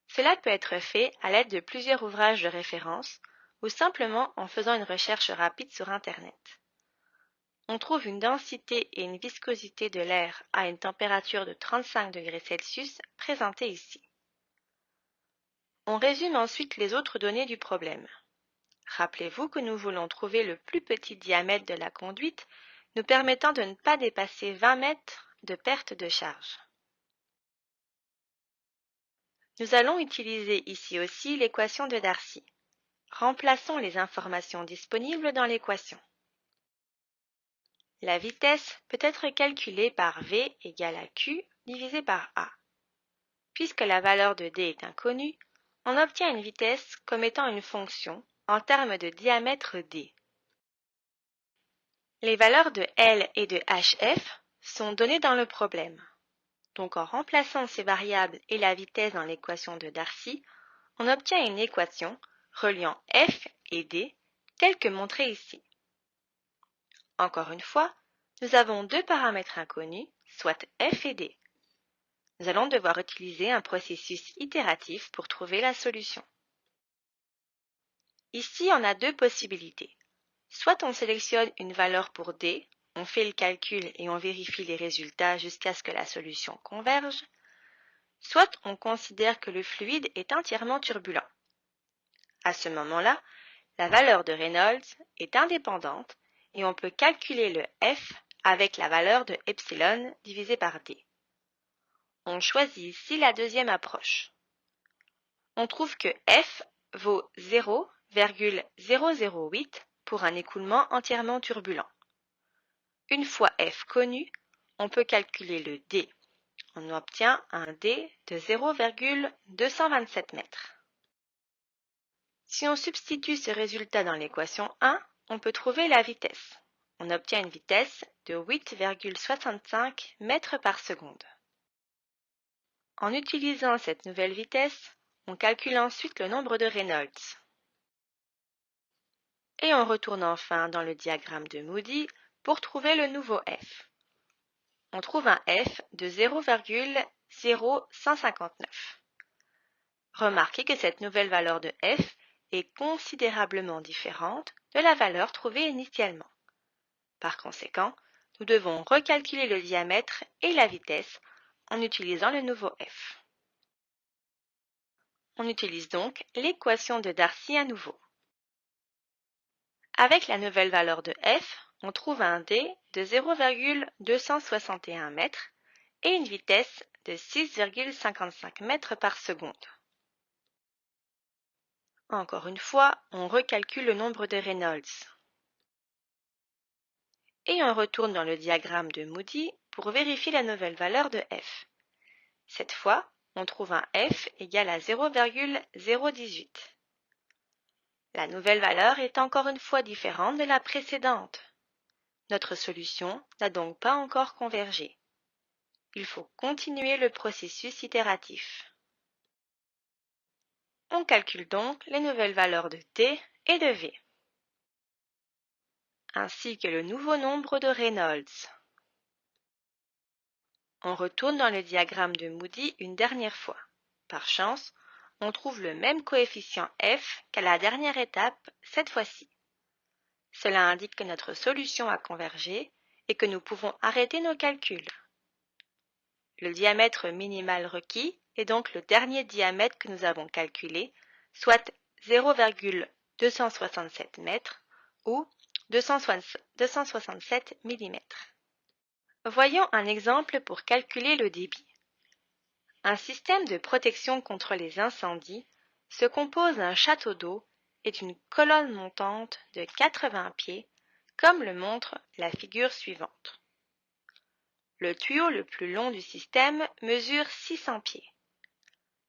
Cela peut être fait à l'aide de plusieurs ouvrages de référence ou simplement en faisant une recherche rapide sur Internet. On trouve une densité et une viscosité de l'air à une température de 35 degrés Celsius présentées ici. On résume ensuite les autres données du problème. Rappelez-vous que nous voulons trouver le plus petit diamètre de la conduite nous permettant de ne pas dépasser 20 mètres de perte de charge. Nous allons utiliser ici aussi l'équation de Darcy. Remplaçons les informations disponibles dans l'équation. La vitesse peut être calculée par V égale à Q divisé par A. Puisque la valeur de D est inconnue, on obtient une vitesse comme étant une fonction en termes de diamètre D. Les valeurs de L et de HF sont données dans le problème. Donc en remplaçant ces variables et la vitesse dans l'équation de Darcy, on obtient une équation reliant F et D telle que montrée ici. Encore une fois, nous avons deux paramètres inconnus, soit F et D. Nous allons devoir utiliser un processus itératif pour trouver la solution. Ici, on a deux possibilités. Soit on sélectionne une valeur pour D, on fait le calcul et on vérifie les résultats jusqu'à ce que la solution converge, soit on considère que le fluide est entièrement turbulent. À ce moment-là, la valeur de Reynolds est indépendante et on peut calculer le F avec la valeur de epsilon divisé par D. On choisit ici la deuxième approche. On trouve que F vaut 0 0,008 pour un écoulement entièrement turbulent. Une fois F connu, on peut calculer le D. On obtient un D de 0,227 mètres. Si on substitue ce résultat dans l'équation 1, on peut trouver la vitesse. On obtient une vitesse de 8,65 mètres par seconde. En utilisant cette nouvelle vitesse, on calcule ensuite le nombre de Reynolds. Et on retourne enfin dans le diagramme de Moody pour trouver le nouveau F. On trouve un F de 0,0159. Remarquez que cette nouvelle valeur de F est considérablement différente de la valeur trouvée initialement. Par conséquent, nous devons recalculer le diamètre et la vitesse en utilisant le nouveau F. On utilise donc l'équation de Darcy à nouveau. Avec la nouvelle valeur de F, on trouve un D de 0,261 mètres et une vitesse de 6,55 mètres par seconde. Encore une fois, on recalcule le nombre de Reynolds. Et on retourne dans le diagramme de Moody pour vérifier la nouvelle valeur de F. Cette fois, on trouve un F égal à 0,018. La nouvelle valeur est encore une fois différente de la précédente. Notre solution n'a donc pas encore convergé. Il faut continuer le processus itératif. On calcule donc les nouvelles valeurs de T et de V, ainsi que le nouveau nombre de Reynolds. On retourne dans le diagramme de Moody une dernière fois. Par chance, on trouve le même coefficient F qu'à la dernière étape cette fois-ci. Cela indique que notre solution a convergé et que nous pouvons arrêter nos calculs. Le diamètre minimal requis est donc le dernier diamètre que nous avons calculé, soit 0,267 mètres ou 267 mm. Voyons un exemple pour calculer le débit. Un système de protection contre les incendies se compose d'un château d'eau et d'une colonne montante de 80 pieds, comme le montre la figure suivante. Le tuyau le plus long du système mesure 600 pieds.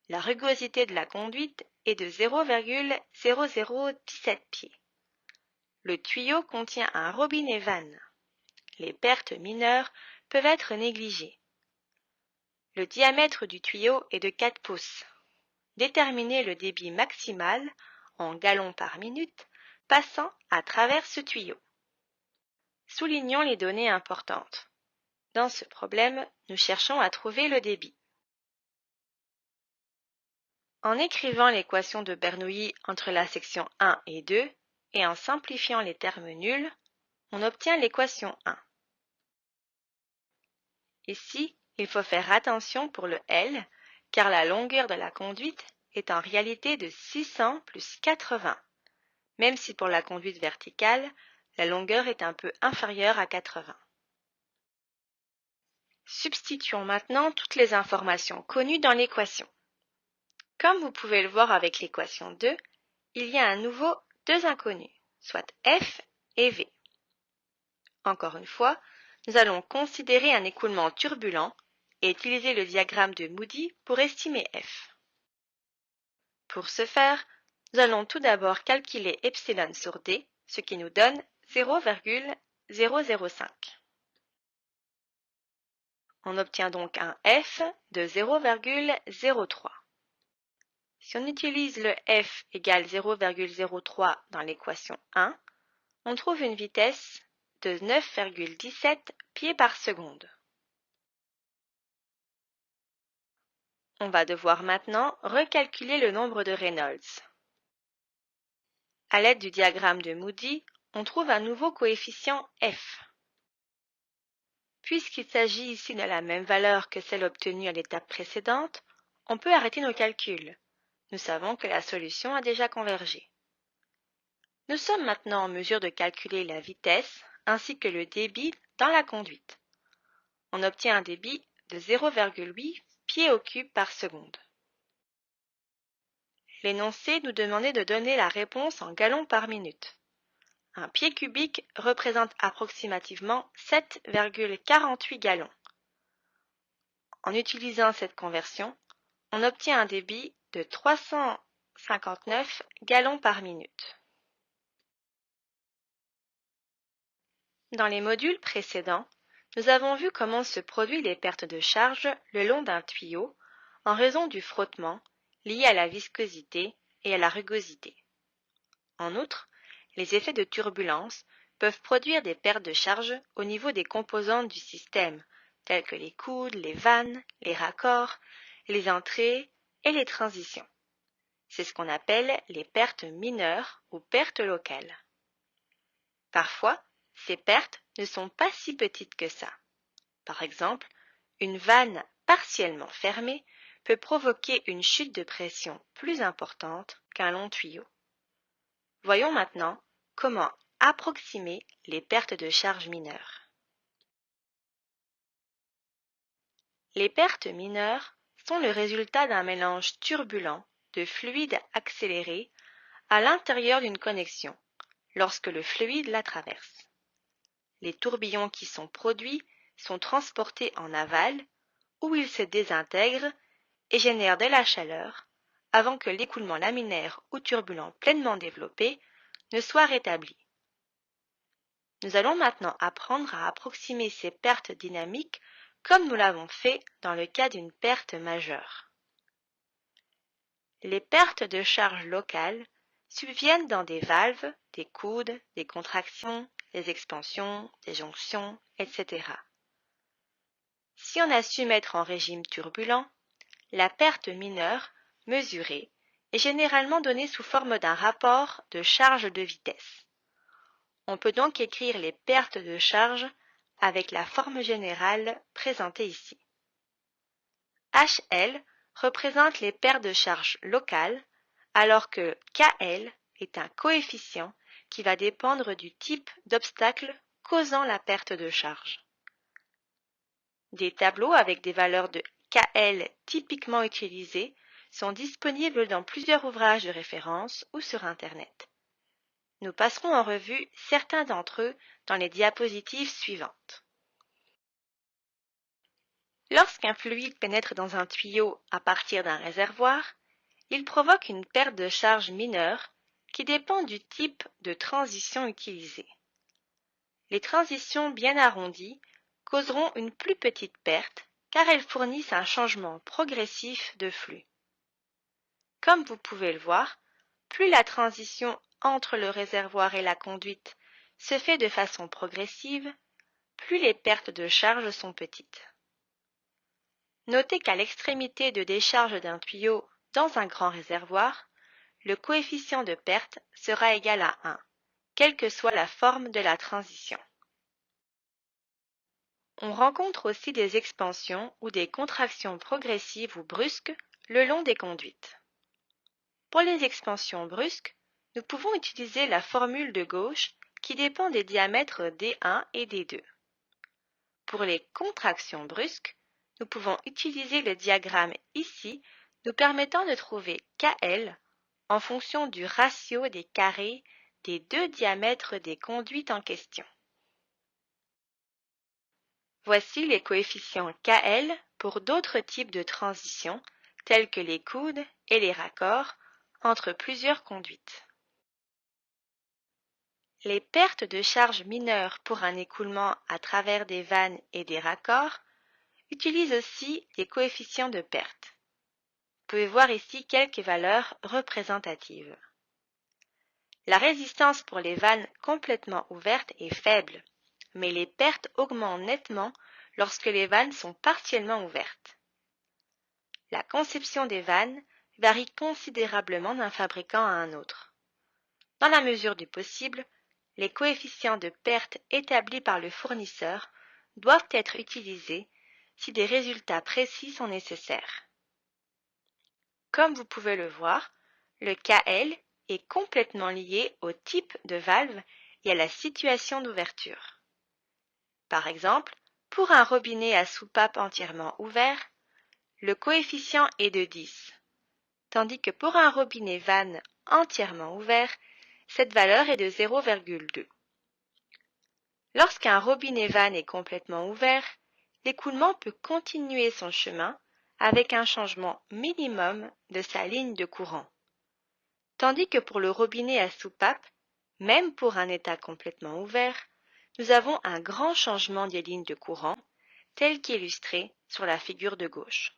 La rugosité de la conduite est de 0,0017 pieds. Le tuyau contient un robinet vanne. Les pertes mineures peuvent être négligées. Le diamètre du tuyau est de 4 pouces. Déterminez le débit maximal en gallons par minute passant à travers ce tuyau. Soulignons les données importantes. Dans ce problème, nous cherchons à trouver le débit. En écrivant l'équation de Bernoulli entre la section 1 et 2 et en simplifiant les termes nuls, on obtient l'équation 1. Ici, il faut faire attention pour le L, car la longueur de la conduite est en réalité de 600 plus 80, même si pour la conduite verticale, la longueur est un peu inférieure à 80. Substituons maintenant toutes les informations connues dans l'équation. Comme vous pouvez le voir avec l'équation 2, il y a à nouveau deux inconnus, soit F et V. Encore une fois, nous allons considérer un écoulement turbulent et utiliser le diagramme de Moody pour estimer F. Pour ce faire, nous allons tout d'abord calculer epsilon sur D, ce qui nous donne 0,005. On obtient donc un F de 0,03. Si on utilise le F égale 0,03 dans l'équation 1, on trouve une vitesse de 9,17 pieds par seconde. On va devoir maintenant recalculer le nombre de Reynolds. À l'aide du diagramme de Moody, on trouve un nouveau coefficient F. Puisqu'il s'agit ici de la même valeur que celle obtenue à l'étape précédente, on peut arrêter nos calculs. Nous savons que la solution a déjà convergé. Nous sommes maintenant en mesure de calculer la vitesse ainsi que le débit dans la conduite. On obtient un débit de 0,8 pieds au cube par seconde. l'énoncé nous demandait de donner la réponse en gallons par minute. Un pied cubique représente approximativement 7,48 gallons. En utilisant cette conversion, on obtient un débit de 359 gallons par minute. Dans les modules précédents, nous avons vu comment se produisent les pertes de charge le long d'un tuyau en raison du frottement lié à la viscosité et à la rugosité. En outre, les effets de turbulence peuvent produire des pertes de charge au niveau des composantes du système, telles que les coudes, les vannes, les raccords, les entrées et les transitions. C'est ce qu'on appelle les pertes mineures ou pertes locales. Parfois, ces pertes ne sont pas si petites que ça. Par exemple, une vanne partiellement fermée peut provoquer une chute de pression plus importante qu'un long tuyau. Voyons maintenant comment approximer les pertes de charge mineures. Les pertes mineures sont le résultat d'un mélange turbulent de fluide accéléré à l'intérieur d'une connexion lorsque le fluide la traverse. Les tourbillons qui sont produits sont transportés en aval où ils se désintègrent et génèrent de la chaleur avant que l'écoulement laminaire ou turbulent pleinement développé ne soit rétabli. Nous allons maintenant apprendre à approximer ces pertes dynamiques comme nous l'avons fait dans le cas d'une perte majeure. Les pertes de charge locale subviennent dans des valves, des coudes, des contractions, des expansions, des jonctions, etc. Si on a su mettre en régime turbulent, la perte mineure, mesurée, est généralement donnée sous forme d'un rapport de charge de vitesse. On peut donc écrire les pertes de charge avec la forme générale présentée ici. HL représente les pertes de charge locales, alors que KL est un coefficient qui va dépendre du type d'obstacle causant la perte de charge. Des tableaux avec des valeurs de KL typiquement utilisées sont disponibles dans plusieurs ouvrages de référence ou sur Internet. Nous passerons en revue certains d'entre eux dans les diapositives suivantes. Lorsqu'un fluide pénètre dans un tuyau à partir d'un réservoir, il provoque une perte de charge mineure qui dépend du type de transition utilisée. Les transitions bien arrondies causeront une plus petite perte car elles fournissent un changement progressif de flux. Comme vous pouvez le voir, plus la transition entre le réservoir et la conduite se fait de façon progressive, plus les pertes de charge sont petites. Notez qu'à l'extrémité de décharge d'un tuyau dans un grand réservoir, le coefficient de perte sera égal à 1, quelle que soit la forme de la transition. On rencontre aussi des expansions ou des contractions progressives ou brusques le long des conduites. Pour les expansions brusques, nous pouvons utiliser la formule de gauche qui dépend des diamètres D1 et D2. Pour les contractions brusques, nous pouvons utiliser le diagramme ici nous permettant de trouver KL en fonction du ratio des carrés des deux diamètres des conduites en question. Voici les coefficients KL pour d'autres types de transitions tels que les coudes et les raccords entre plusieurs conduites. Les pertes de charge mineures pour un écoulement à travers des vannes et des raccords utilisent aussi les coefficients de perte. Vous pouvez voir ici quelques valeurs représentatives. La résistance pour les vannes complètement ouvertes est faible, mais les pertes augmentent nettement lorsque les vannes sont partiellement ouvertes. La conception des vannes varie considérablement d'un fabricant à un autre. Dans la mesure du possible, les coefficients de perte établis par le fournisseur doivent être utilisés si des résultats précis sont nécessaires. Comme vous pouvez le voir, le KL est complètement lié au type de valve et à la situation d'ouverture. Par exemple, pour un robinet à soupape entièrement ouvert, le coefficient est de 10, tandis que pour un robinet vanne entièrement ouvert, cette valeur est de 0,2. Lorsqu'un robinet vanne est complètement ouvert, l'écoulement peut continuer son chemin avec un changement minimum de sa ligne de courant. Tandis que pour le robinet à soupape, même pour un état complètement ouvert, nous avons un grand changement des lignes de courant, tel qu'illustré sur la figure de gauche.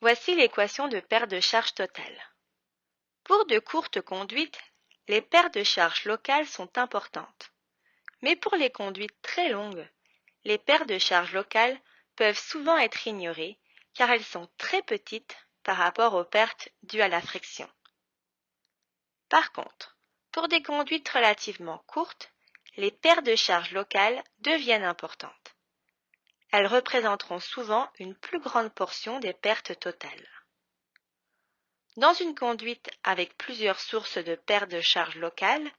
Voici l'équation de perte de charge totale. Pour de courtes conduites, les pertes de charge locales sont importantes. Mais pour les conduites très longues, les pertes de charge locales peuvent souvent être ignorées car elles sont très petites par rapport aux pertes dues à la friction. Par contre, pour des conduites relativement courtes, les pertes de charge locales deviennent importantes. Elles représenteront souvent une plus grande portion des pertes totales. Dans une conduite avec plusieurs sources de perte de charge locale,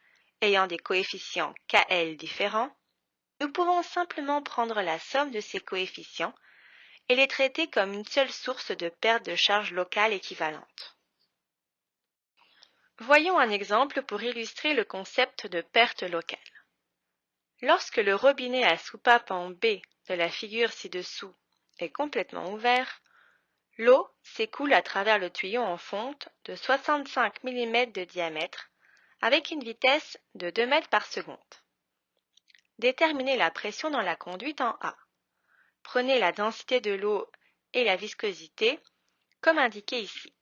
ayant des coefficients KL différents, nous pouvons simplement prendre la somme de ces coefficients et les traiter comme une seule source de perte de charge locale équivalente. Voyons un exemple pour illustrer le concept de perte locale. Lorsque le robinet à soupape en B de la figure ci-dessous est complètement ouvert, l'eau s'écoule à travers le tuyau en fonte de 65 mm de diamètre avec une vitesse de 2 mètres par seconde. Déterminez la pression dans la conduite en A. Prenez la densité de l'eau et la viscosité comme indiqué ici.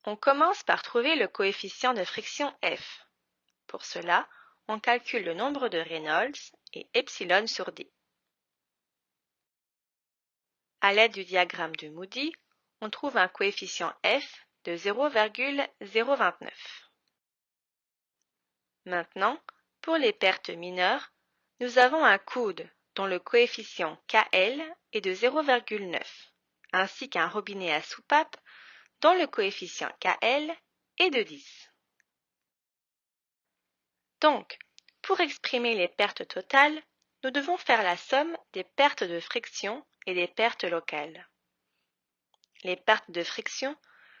On commence par trouver le coefficient de friction F. Pour cela, on calcule le nombre de Reynolds et epsilon sur D. À l'aide du diagramme de Moody, on trouve un coefficient F de 0,029. Maintenant, pour les pertes mineures, nous avons un coude dont le coefficient KL est de 0,9, ainsi qu'un robinet à soupape dont le coefficient KL est de 10. Donc, pour exprimer les pertes totales, nous devons faire la somme des pertes de friction et des pertes locales. Les pertes de friction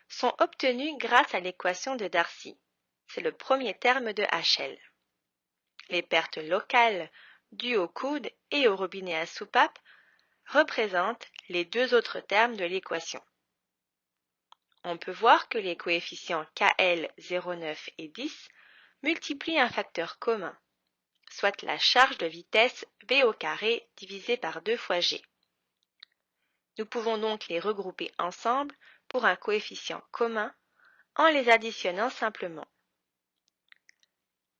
sont obtenues grâce à l'équation de Darcy. C'est le premier terme de HL. Les pertes locales dues au coude et au robinet à soupape représentent les deux autres termes de l'équation. On peut voir que les coefficients KL 0,9 et 10 multiplient un facteur commun, soit la charge de vitesse V au carré divisé par 2 fois G. Nous pouvons donc les regrouper ensemble pour un coefficient commun en les additionnant simplement.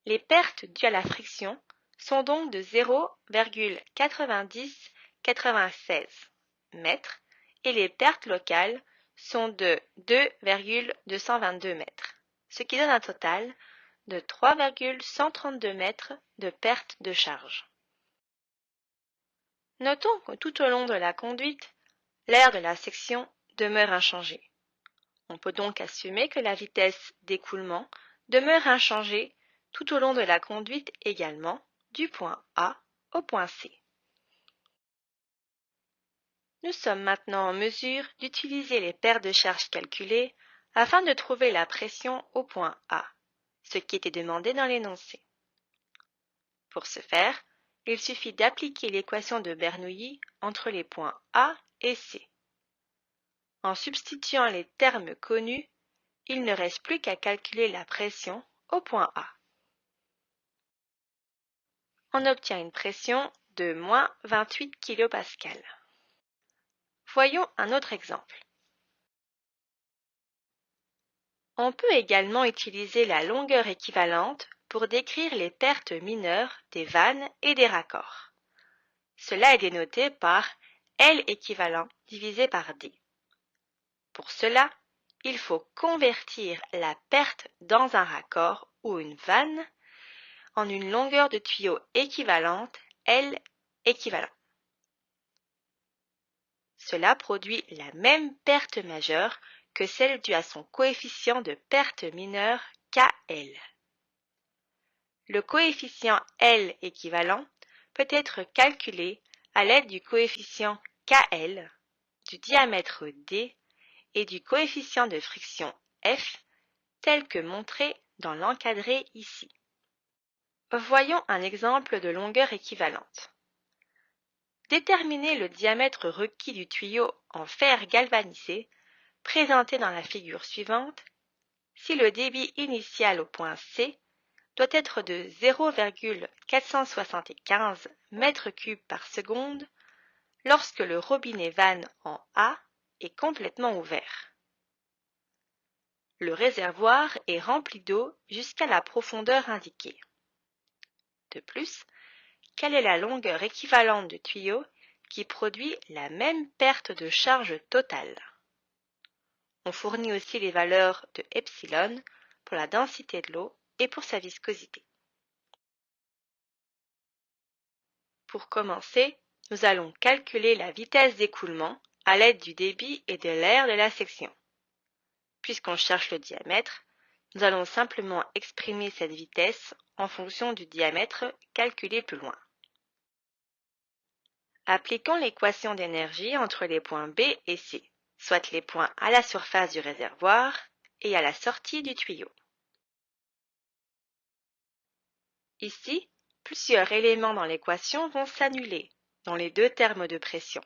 Les pertes dues à la friction sont donc de 0,9096 mètres et les pertes locales sont de 2,222 mètres, ce qui donne un total de 3,132 mètres de perte de charge. Notons que tout au long de la conduite, l'aire de la section demeure inchangée. On peut donc assumer que la vitesse d'écoulement demeure inchangée tout au long de la conduite également, du point A au point C. Nous sommes maintenant en mesure d'utiliser les paires de charges calculées afin de trouver la pression au point A, ce qui était demandé dans l'énoncé. Pour ce faire, il suffit d'appliquer l'équation de Bernoulli entre les points A et C. En substituant les termes connus, il ne reste plus qu'à calculer la pression au point A. On obtient une pression de moins 28 kPa. Voyons un autre exemple. On peut également utiliser la longueur équivalente pour décrire les pertes mineures des vannes et des raccords. Cela est dénoté par L équivalent divisé par D. Pour cela, il faut convertir la perte dans un raccord ou une vanne en une longueur de tuyau équivalente L équivalent. Cela produit la même perte majeure que celle due à son coefficient de perte mineure KL. Le coefficient L équivalent peut être calculé à l'aide du coefficient KL, du diamètre D et du coefficient de friction F, tel que montré dans l'encadré ici. Voyons un exemple de longueur équivalente. Déterminez le diamètre requis du tuyau en fer galvanisé, présenté dans la figure suivante, si le débit initial au point C doit être de 0,475 m3 par seconde lorsque le robinet vanne en A est complètement ouvert. Le réservoir est rempli d'eau jusqu'à la profondeur indiquée. De plus, quelle est la longueur équivalente du tuyau qui produit la même perte de charge totale? On fournit aussi les valeurs de epsilon pour la densité de l'eau et pour sa viscosité. Pour commencer, nous allons calculer la vitesse d'écoulement à l'aide du débit et de l'air de la section. Puisqu'on cherche le diamètre, nous allons simplement exprimer cette vitesse en fonction du diamètre calculé plus loin. Appliquons l'équation d'énergie entre les points B et C, soit les points à la surface du réservoir et à la sortie du tuyau. Ici, plusieurs éléments dans l'équation vont s'annuler dans les deux termes de pression.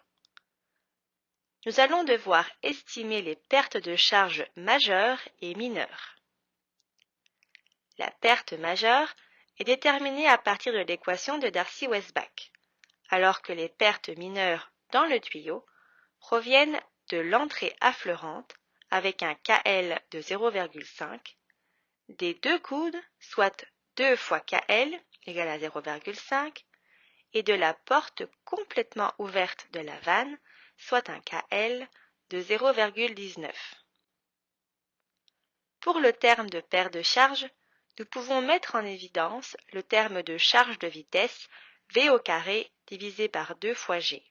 Nous allons devoir estimer les pertes de charge majeures et mineures. La perte majeure est déterminée à partir de l'équation de Darcy-Weisbach, alors que les pertes mineures dans le tuyau proviennent de l'entrée affleurante avec un KL de 0,5, des deux coudes, soit 2 fois KL égale à 0,5, et de la porte complètement ouverte de la vanne, soit un KL de 0,19. Pour le terme de perte de charge, nous pouvons mettre en évidence le terme de charge de vitesse V au carré divisé par 2 fois G.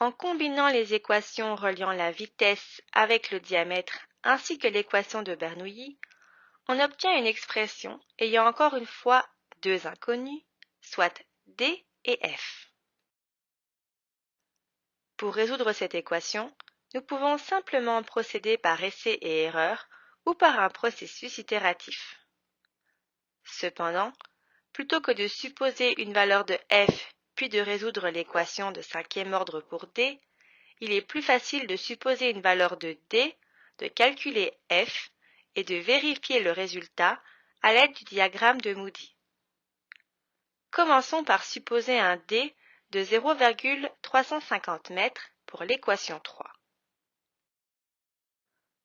En combinant les équations reliant la vitesse avec le diamètre ainsi que l'équation de Bernoulli, on obtient une expression ayant encore une fois deux inconnus, soit D et F. Pour résoudre cette équation, nous pouvons simplement procéder par essai et erreur ou par un processus itératif. Cependant, plutôt que de supposer une valeur de F puis de résoudre l'équation de cinquième ordre pour D, il est plus facile de supposer une valeur de D, de calculer F et de vérifier le résultat à l'aide du diagramme de Moody. Commençons par supposer un D de 0,350 m pour l'équation 3.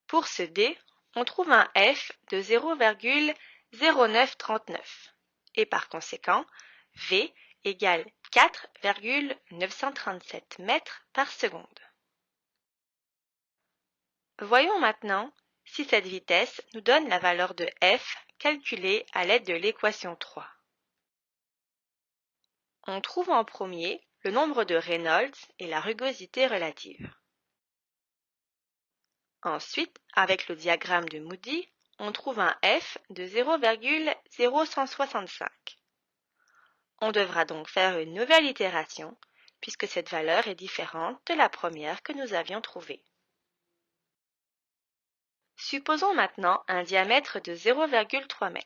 Pour ce D, on trouve un F de 0,0939 et par conséquent, V égale 4,937 mètres par seconde. Voyons maintenant si cette vitesse nous donne la valeur de F calculée à l'aide de l'équation 3. On trouve en premier le nombre de Reynolds et la rugosité relative. Ensuite, avec le diagramme de Moody, on trouve un F de 0,0165. On devra donc faire une nouvelle itération puisque cette valeur est différente de la première que nous avions trouvée. Supposons maintenant un diamètre de 0,3 m.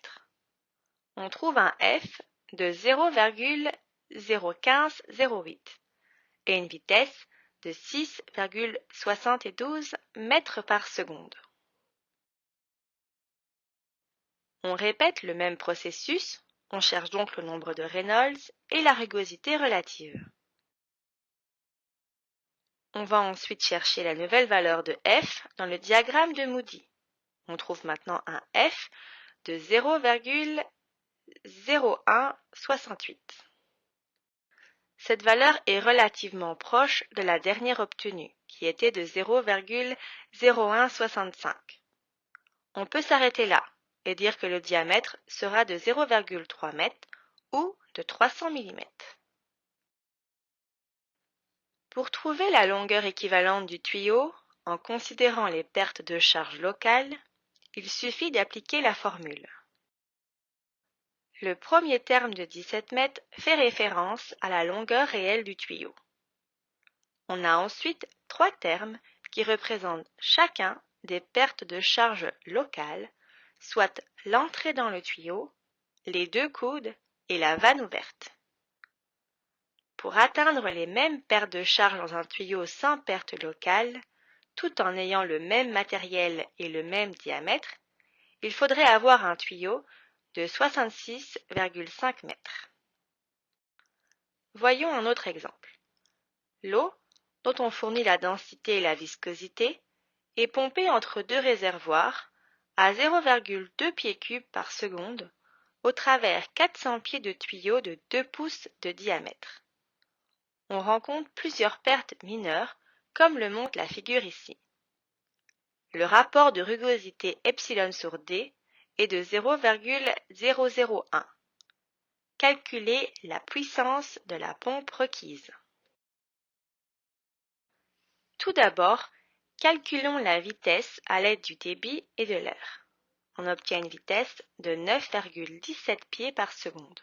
On trouve un F de 0,01508 et une vitesse de 6,72 mètres par seconde. On répète le même processus, on cherche donc le nombre de Reynolds et la rugosité relative. On va ensuite chercher la nouvelle valeur de F dans le diagramme de Moody. On trouve maintenant un F de 0,0168. Cette valeur est relativement proche de la dernière obtenue, qui était de 0,0165. On peut s'arrêter là et dire que le diamètre sera de 0,3 m ou de 300 mm. Pour trouver la longueur équivalente du tuyau, en considérant les pertes de charge locales, il suffit d'appliquer la formule. Le premier terme de 17 mètres fait référence à la longueur réelle du tuyau. On a ensuite 3 termes qui représentent chacun des pertes de charge locales, soit l'entrée dans le tuyau, les 2 coudes et la vanne ouverte. Pour atteindre les mêmes pertes de charge dans un tuyau sans perte locale, tout en ayant le même matériel et le même diamètre, il faudrait avoir un tuyau de 66,5 mètres. Voyons un autre exemple. L'eau, dont on fournit la densité et la viscosité, est pompée entre 2 réservoirs à 0,2 pieds cubes par seconde au travers 400 pieds de tuyaux de 2 pouces de diamètre. On rencontre plusieurs pertes mineures, comme le montre la figure ici. Le rapport de rugosité epsilon sur D est de 0,001. Calculez la puissance de la pompe requise. Tout d'abord, calculons la vitesse à l'aide du débit et de l'air. On obtient une vitesse de 9,17 pieds par seconde.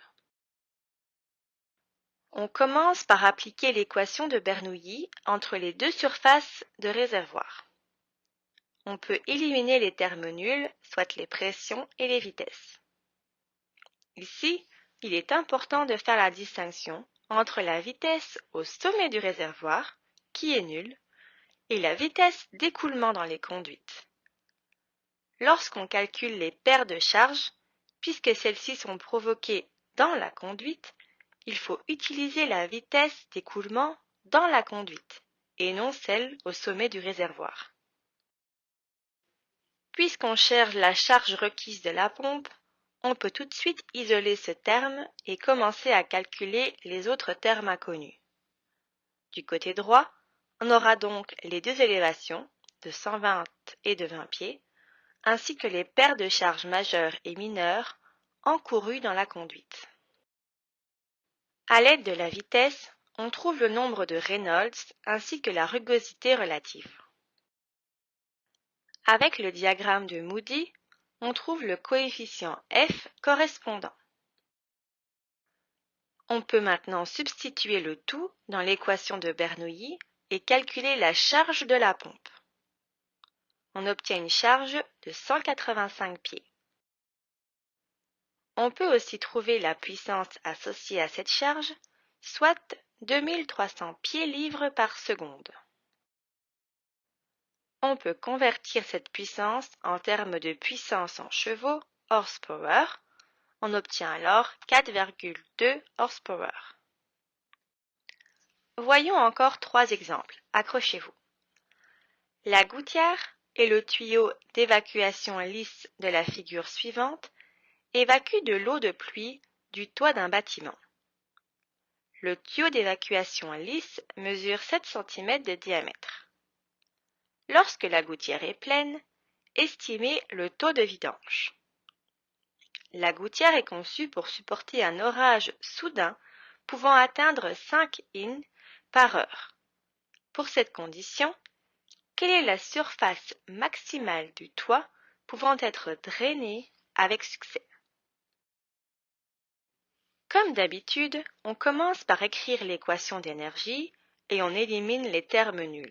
On commence par appliquer l'équation de Bernoulli entre les 2 surfaces de réservoir. On peut éliminer les termes nuls, soit les pressions et les vitesses. Ici, il est important de faire la distinction entre la vitesse au sommet du réservoir, qui est nulle, et la vitesse d'écoulement dans les conduites. Lorsqu'on calcule les paires de charges, puisque celles-ci sont provoquées dans la conduite, il faut utiliser la vitesse d'écoulement dans la conduite et non celle au sommet du réservoir. Puisqu'on cherche la charge requise de la pompe, on peut tout de suite isoler ce terme et commencer à calculer les autres termes inconnus. Du côté droit, on aura donc les 2 élévations de 120 et de 20 pieds, ainsi que les paires de charges majeures et mineures encourues dans la conduite. À l'aide de la vitesse, on trouve le nombre de Reynolds ainsi que la rugosité relative. Avec le diagramme de Moody, on trouve le coefficient F correspondant. On peut maintenant substituer le tout dans l'équation de Bernoulli et calculer la charge de la pompe. On obtient une charge de 185 pieds. On peut aussi trouver la puissance associée à cette charge, soit 2300 pieds-livres par seconde. On peut convertir cette puissance en termes de puissance en chevaux, horsepower. On obtient alors 4,2 horsepower. Voyons encore 3 exemples. Accrochez-vous. La gouttière et le tuyau d'évacuation lisse de la figure suivante évacue de l'eau de pluie du toit d'un bâtiment. Le tuyau d'évacuation lisse mesure 7 cm de diamètre. Lorsque la gouttière est pleine, estimez le taux de vidange. La gouttière est conçue pour supporter un orage soudain pouvant atteindre 5 in par heure. Pour cette condition, quelle est la surface maximale du toit pouvant être drainée avec succès? Comme d'habitude, on commence par écrire l'équation d'énergie et on élimine les termes nuls,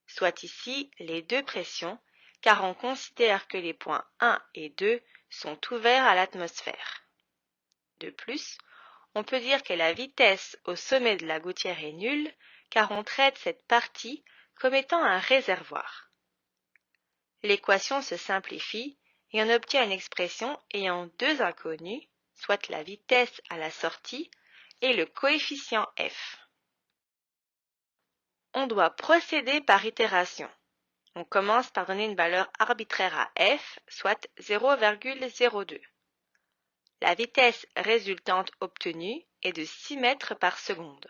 soit ici les 2 pressions, car on considère que les points 1 et 2 sont ouverts à l'atmosphère. De plus, on peut dire que la vitesse au sommet de la gouttière est nulle, car on traite cette partie comme étant un réservoir. L'équation se simplifie et on obtient une expression ayant 2 inconnus, soit la vitesse à la sortie et le coefficient F. On doit procéder par itération. On commence par donner une valeur arbitraire à F, soit 0,02. La vitesse résultante obtenue est de 6 mètres par seconde.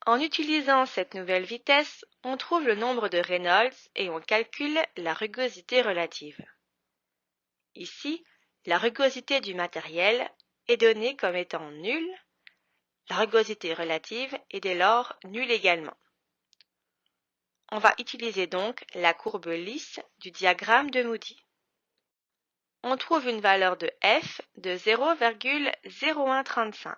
En utilisant cette nouvelle vitesse, on trouve le nombre de Reynolds et on calcule la rugosité relative. Ici, la rugosité du matériel est donnée comme étant nulle. La rugosité relative est dès lors nulle également. On va utiliser donc la courbe lisse du diagramme de Moody. on trouve une valeur de F de 0,0135.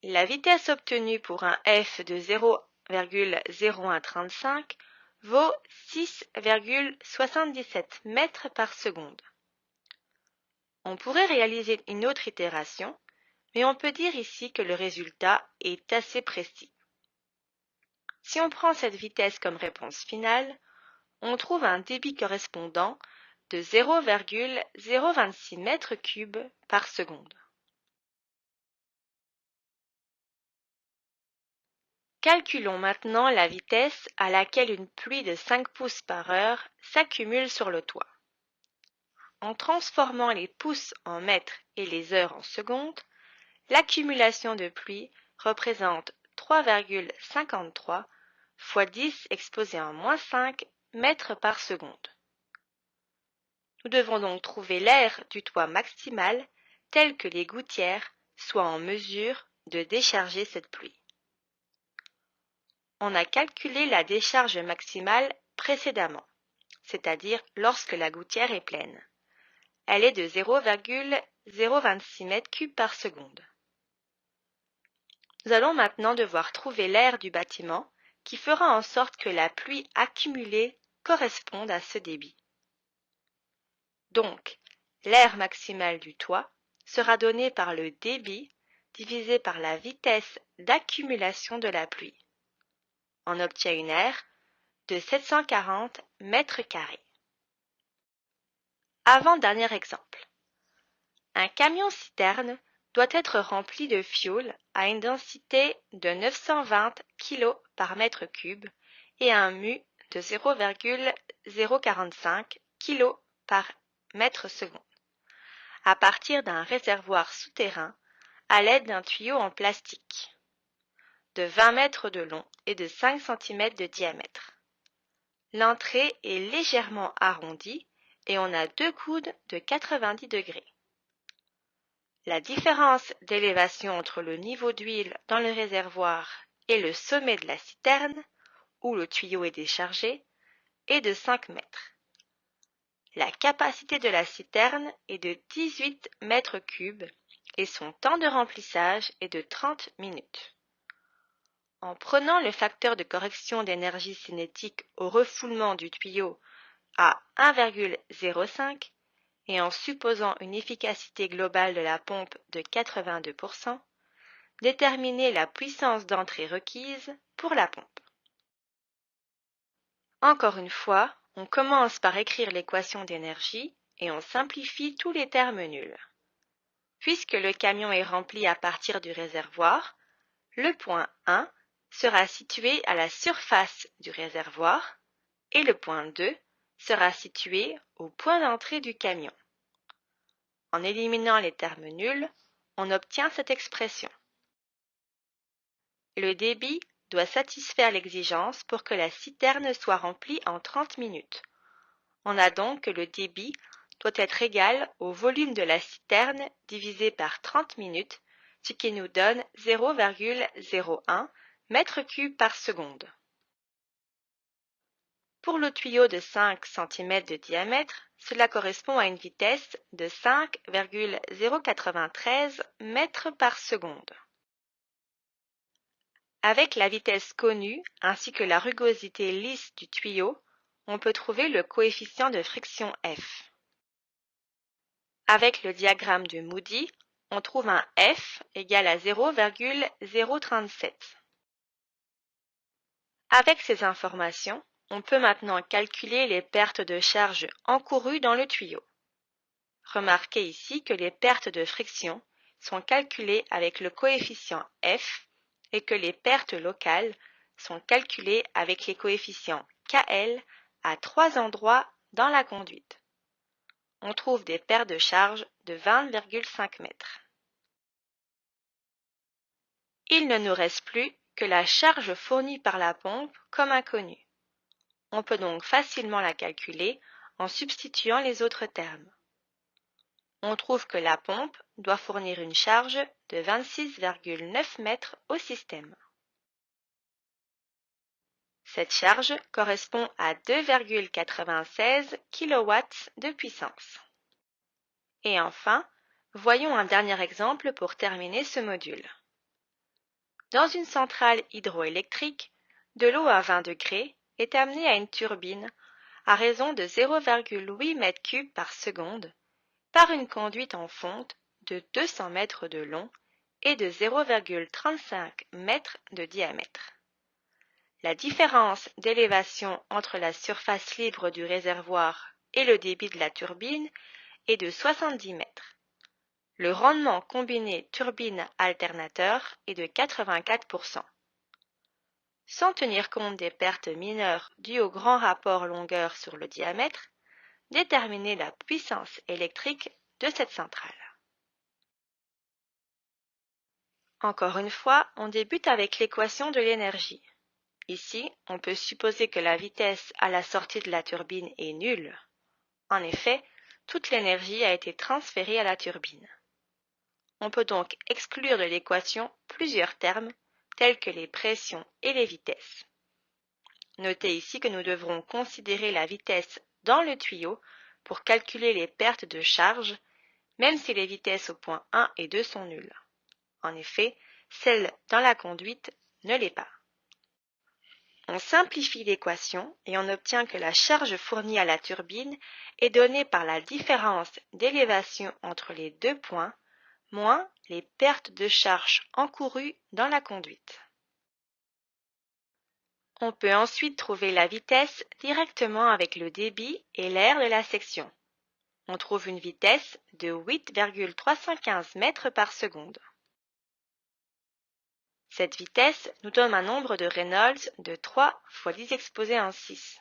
La vitesse obtenue pour un F de 0,0135 vaut 6,77 mètres par seconde. On pourrait réaliser une autre itération, mais on peut dire ici que le résultat est assez précis. Si on prend cette vitesse comme réponse finale, on trouve un débit correspondant de 0,026 mètres cubes par seconde. Calculons maintenant la vitesse à laquelle une pluie de 5 pouces par heure s'accumule sur le toit. En transformant les pouces en mètres et les heures en secondes, l'accumulation de pluie représente 3,53 fois 10 exposé en moins 5 mètres par seconde. Nous devons donc trouver l'air du toit maximal tel que les gouttières soient en mesure de décharger cette pluie. On a calculé la décharge maximale précédemment, c'est-à-dire lorsque la gouttière est pleine. Elle est de 0,026 m3 par seconde. Nous allons maintenant devoir trouver l'air du bâtiment qui fera en sorte que la pluie accumulée corresponde à ce débit. Donc, l'air maximal du toit sera donné par le débit divisé par la vitesse d'accumulation de la pluie. On obtient une aire de 740 mètres carrés. Avant-dernier exemple. Un camion-citerne doit être rempli de fioul à une densité de 920 kg par mètre cube et un mu de 0,045 kg par mètre seconde, à partir d'un réservoir souterrain à l'aide d'un tuyau en plastique de 20 mètres de long et de 5 cm de diamètre. L'entrée est légèrement arrondie et on a deux coudes de 90 degrés. La différence d'élévation entre le niveau d'huile dans le réservoir et le sommet de la citerne, où le tuyau est déchargé, est de 5 mètres. La capacité de la citerne est de 18 mètres cubes et son temps de remplissage est de 30 minutes. En prenant le facteur de correction d'énergie cinétique au refoulement du tuyau à 1,05 et en supposant une efficacité globale de la pompe de 82%, déterminer la puissance d'entrée requise pour la pompe. Encore une fois, on commence par écrire l'équation d'énergie et on simplifie tous les termes nuls. Puisque le camion est rempli à partir du réservoir, le point 1 sera situé à la surface du réservoir et le point 2 sera situé au point d'entrée du camion. En éliminant les termes nuls, on obtient cette expression. Le débit doit satisfaire l'exigence pour que la citerne soit remplie en 30 minutes. On a donc que le débit doit être égal au volume de la citerne divisé par 30 minutes, ce qui nous donne 0,01 m3 par seconde. Pour le tuyau de 5 cm de diamètre, cela correspond à une vitesse de 5,093 mètres par seconde. Avec la vitesse connue ainsi que la rugosité lisse du tuyau, on peut trouver le coefficient de friction F. Avec le diagramme de Moody, on trouve un F égal à 0,037. Avec ces informations, on peut maintenant calculer les pertes de charge encourues dans le tuyau. Remarquez ici que les pertes de friction sont calculées avec le coefficient F et que les pertes locales sont calculées avec les coefficients KL à 3 endroits dans la conduite. On trouve des pertes de charge de 20,5 mètres. Il ne nous reste plus que la charge fournie par la pompe comme inconnue. On peut donc facilement la calculer en substituant les autres termes. On trouve que la pompe doit fournir une charge de 26,9 mètres au système. Cette charge correspond à 2,96 kW de puissance. Et enfin, voyons un dernier exemple pour terminer ce module. Dans une centrale hydroélectrique, de l'eau à 20 degrés est amenée à une turbine à raison de 0,8 m3 par seconde par une conduite en fonte de 200 mètres de long et de 0,35 m de diamètre. La différence d'élévation entre la surface libre du réservoir et le débit de la turbine est de 70 mètres. Le rendement combiné turbine-alternateur est de 84%. Sans tenir compte des pertes mineures dues au grand rapport longueur sur le diamètre, déterminer la puissance électrique de cette centrale. Encore une fois, on débute avec l'équation de l'énergie. Ici, on peut supposer que la vitesse à la sortie de la turbine est nulle. En effet, toute l'énergie a été transférée à la turbine. On peut donc exclure de l'équation plusieurs termes tels que les pressions et les vitesses. Notez ici que nous devrons considérer la vitesse dans le tuyau pour calculer les pertes de charge, même si les vitesses au point 1 et 2 sont nulles. En effet, celle dans la conduite ne l'est pas. On simplifie l'équation et on obtient que la charge fournie à la turbine est donnée par la différence d'élévation entre les deux points moins les pertes de charge encourues dans la conduite. On peut ensuite trouver la vitesse directement avec le débit et l'air de la section. On trouve une vitesse de 8,315 mètres par seconde. Cette vitesse nous donne un nombre de Reynolds de 3 fois 10 exposé en 6.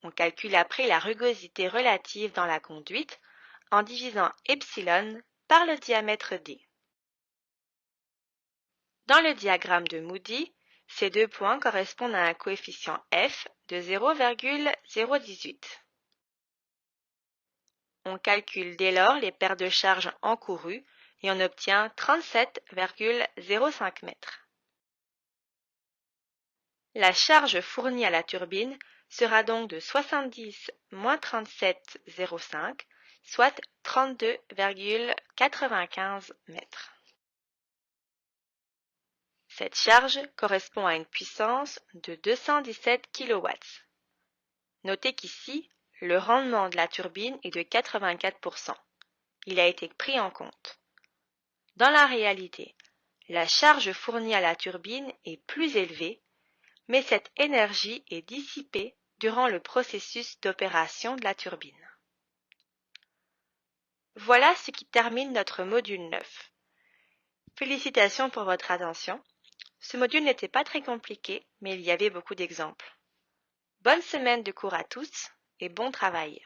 On calcule après la rugosité relative dans la conduite en divisant epsilon par le diamètre d. Dans le diagramme de Moody, ces deux points correspondent à un coefficient f de 0,018. On calcule dès lors les pertes de charge encourues et on obtient 37,05 mètres. La charge fournie à la turbine sera donc de 70 moins 37,05, soit 32,95 mètres. Cette charge correspond à une puissance de 217 kW. Notez qu'ici, le rendement de la turbine est de 84%. Il a été pris en compte. Dans la réalité, la charge fournie à la turbine est plus élevée, mais cette énergie est dissipée durant le processus d'opération de la turbine. Voilà ce qui termine notre module 9. Félicitations pour votre attention. Ce module n'était pas très compliqué, mais il y avait beaucoup d'exemples. Bonne semaine de cours à tous et bon travail.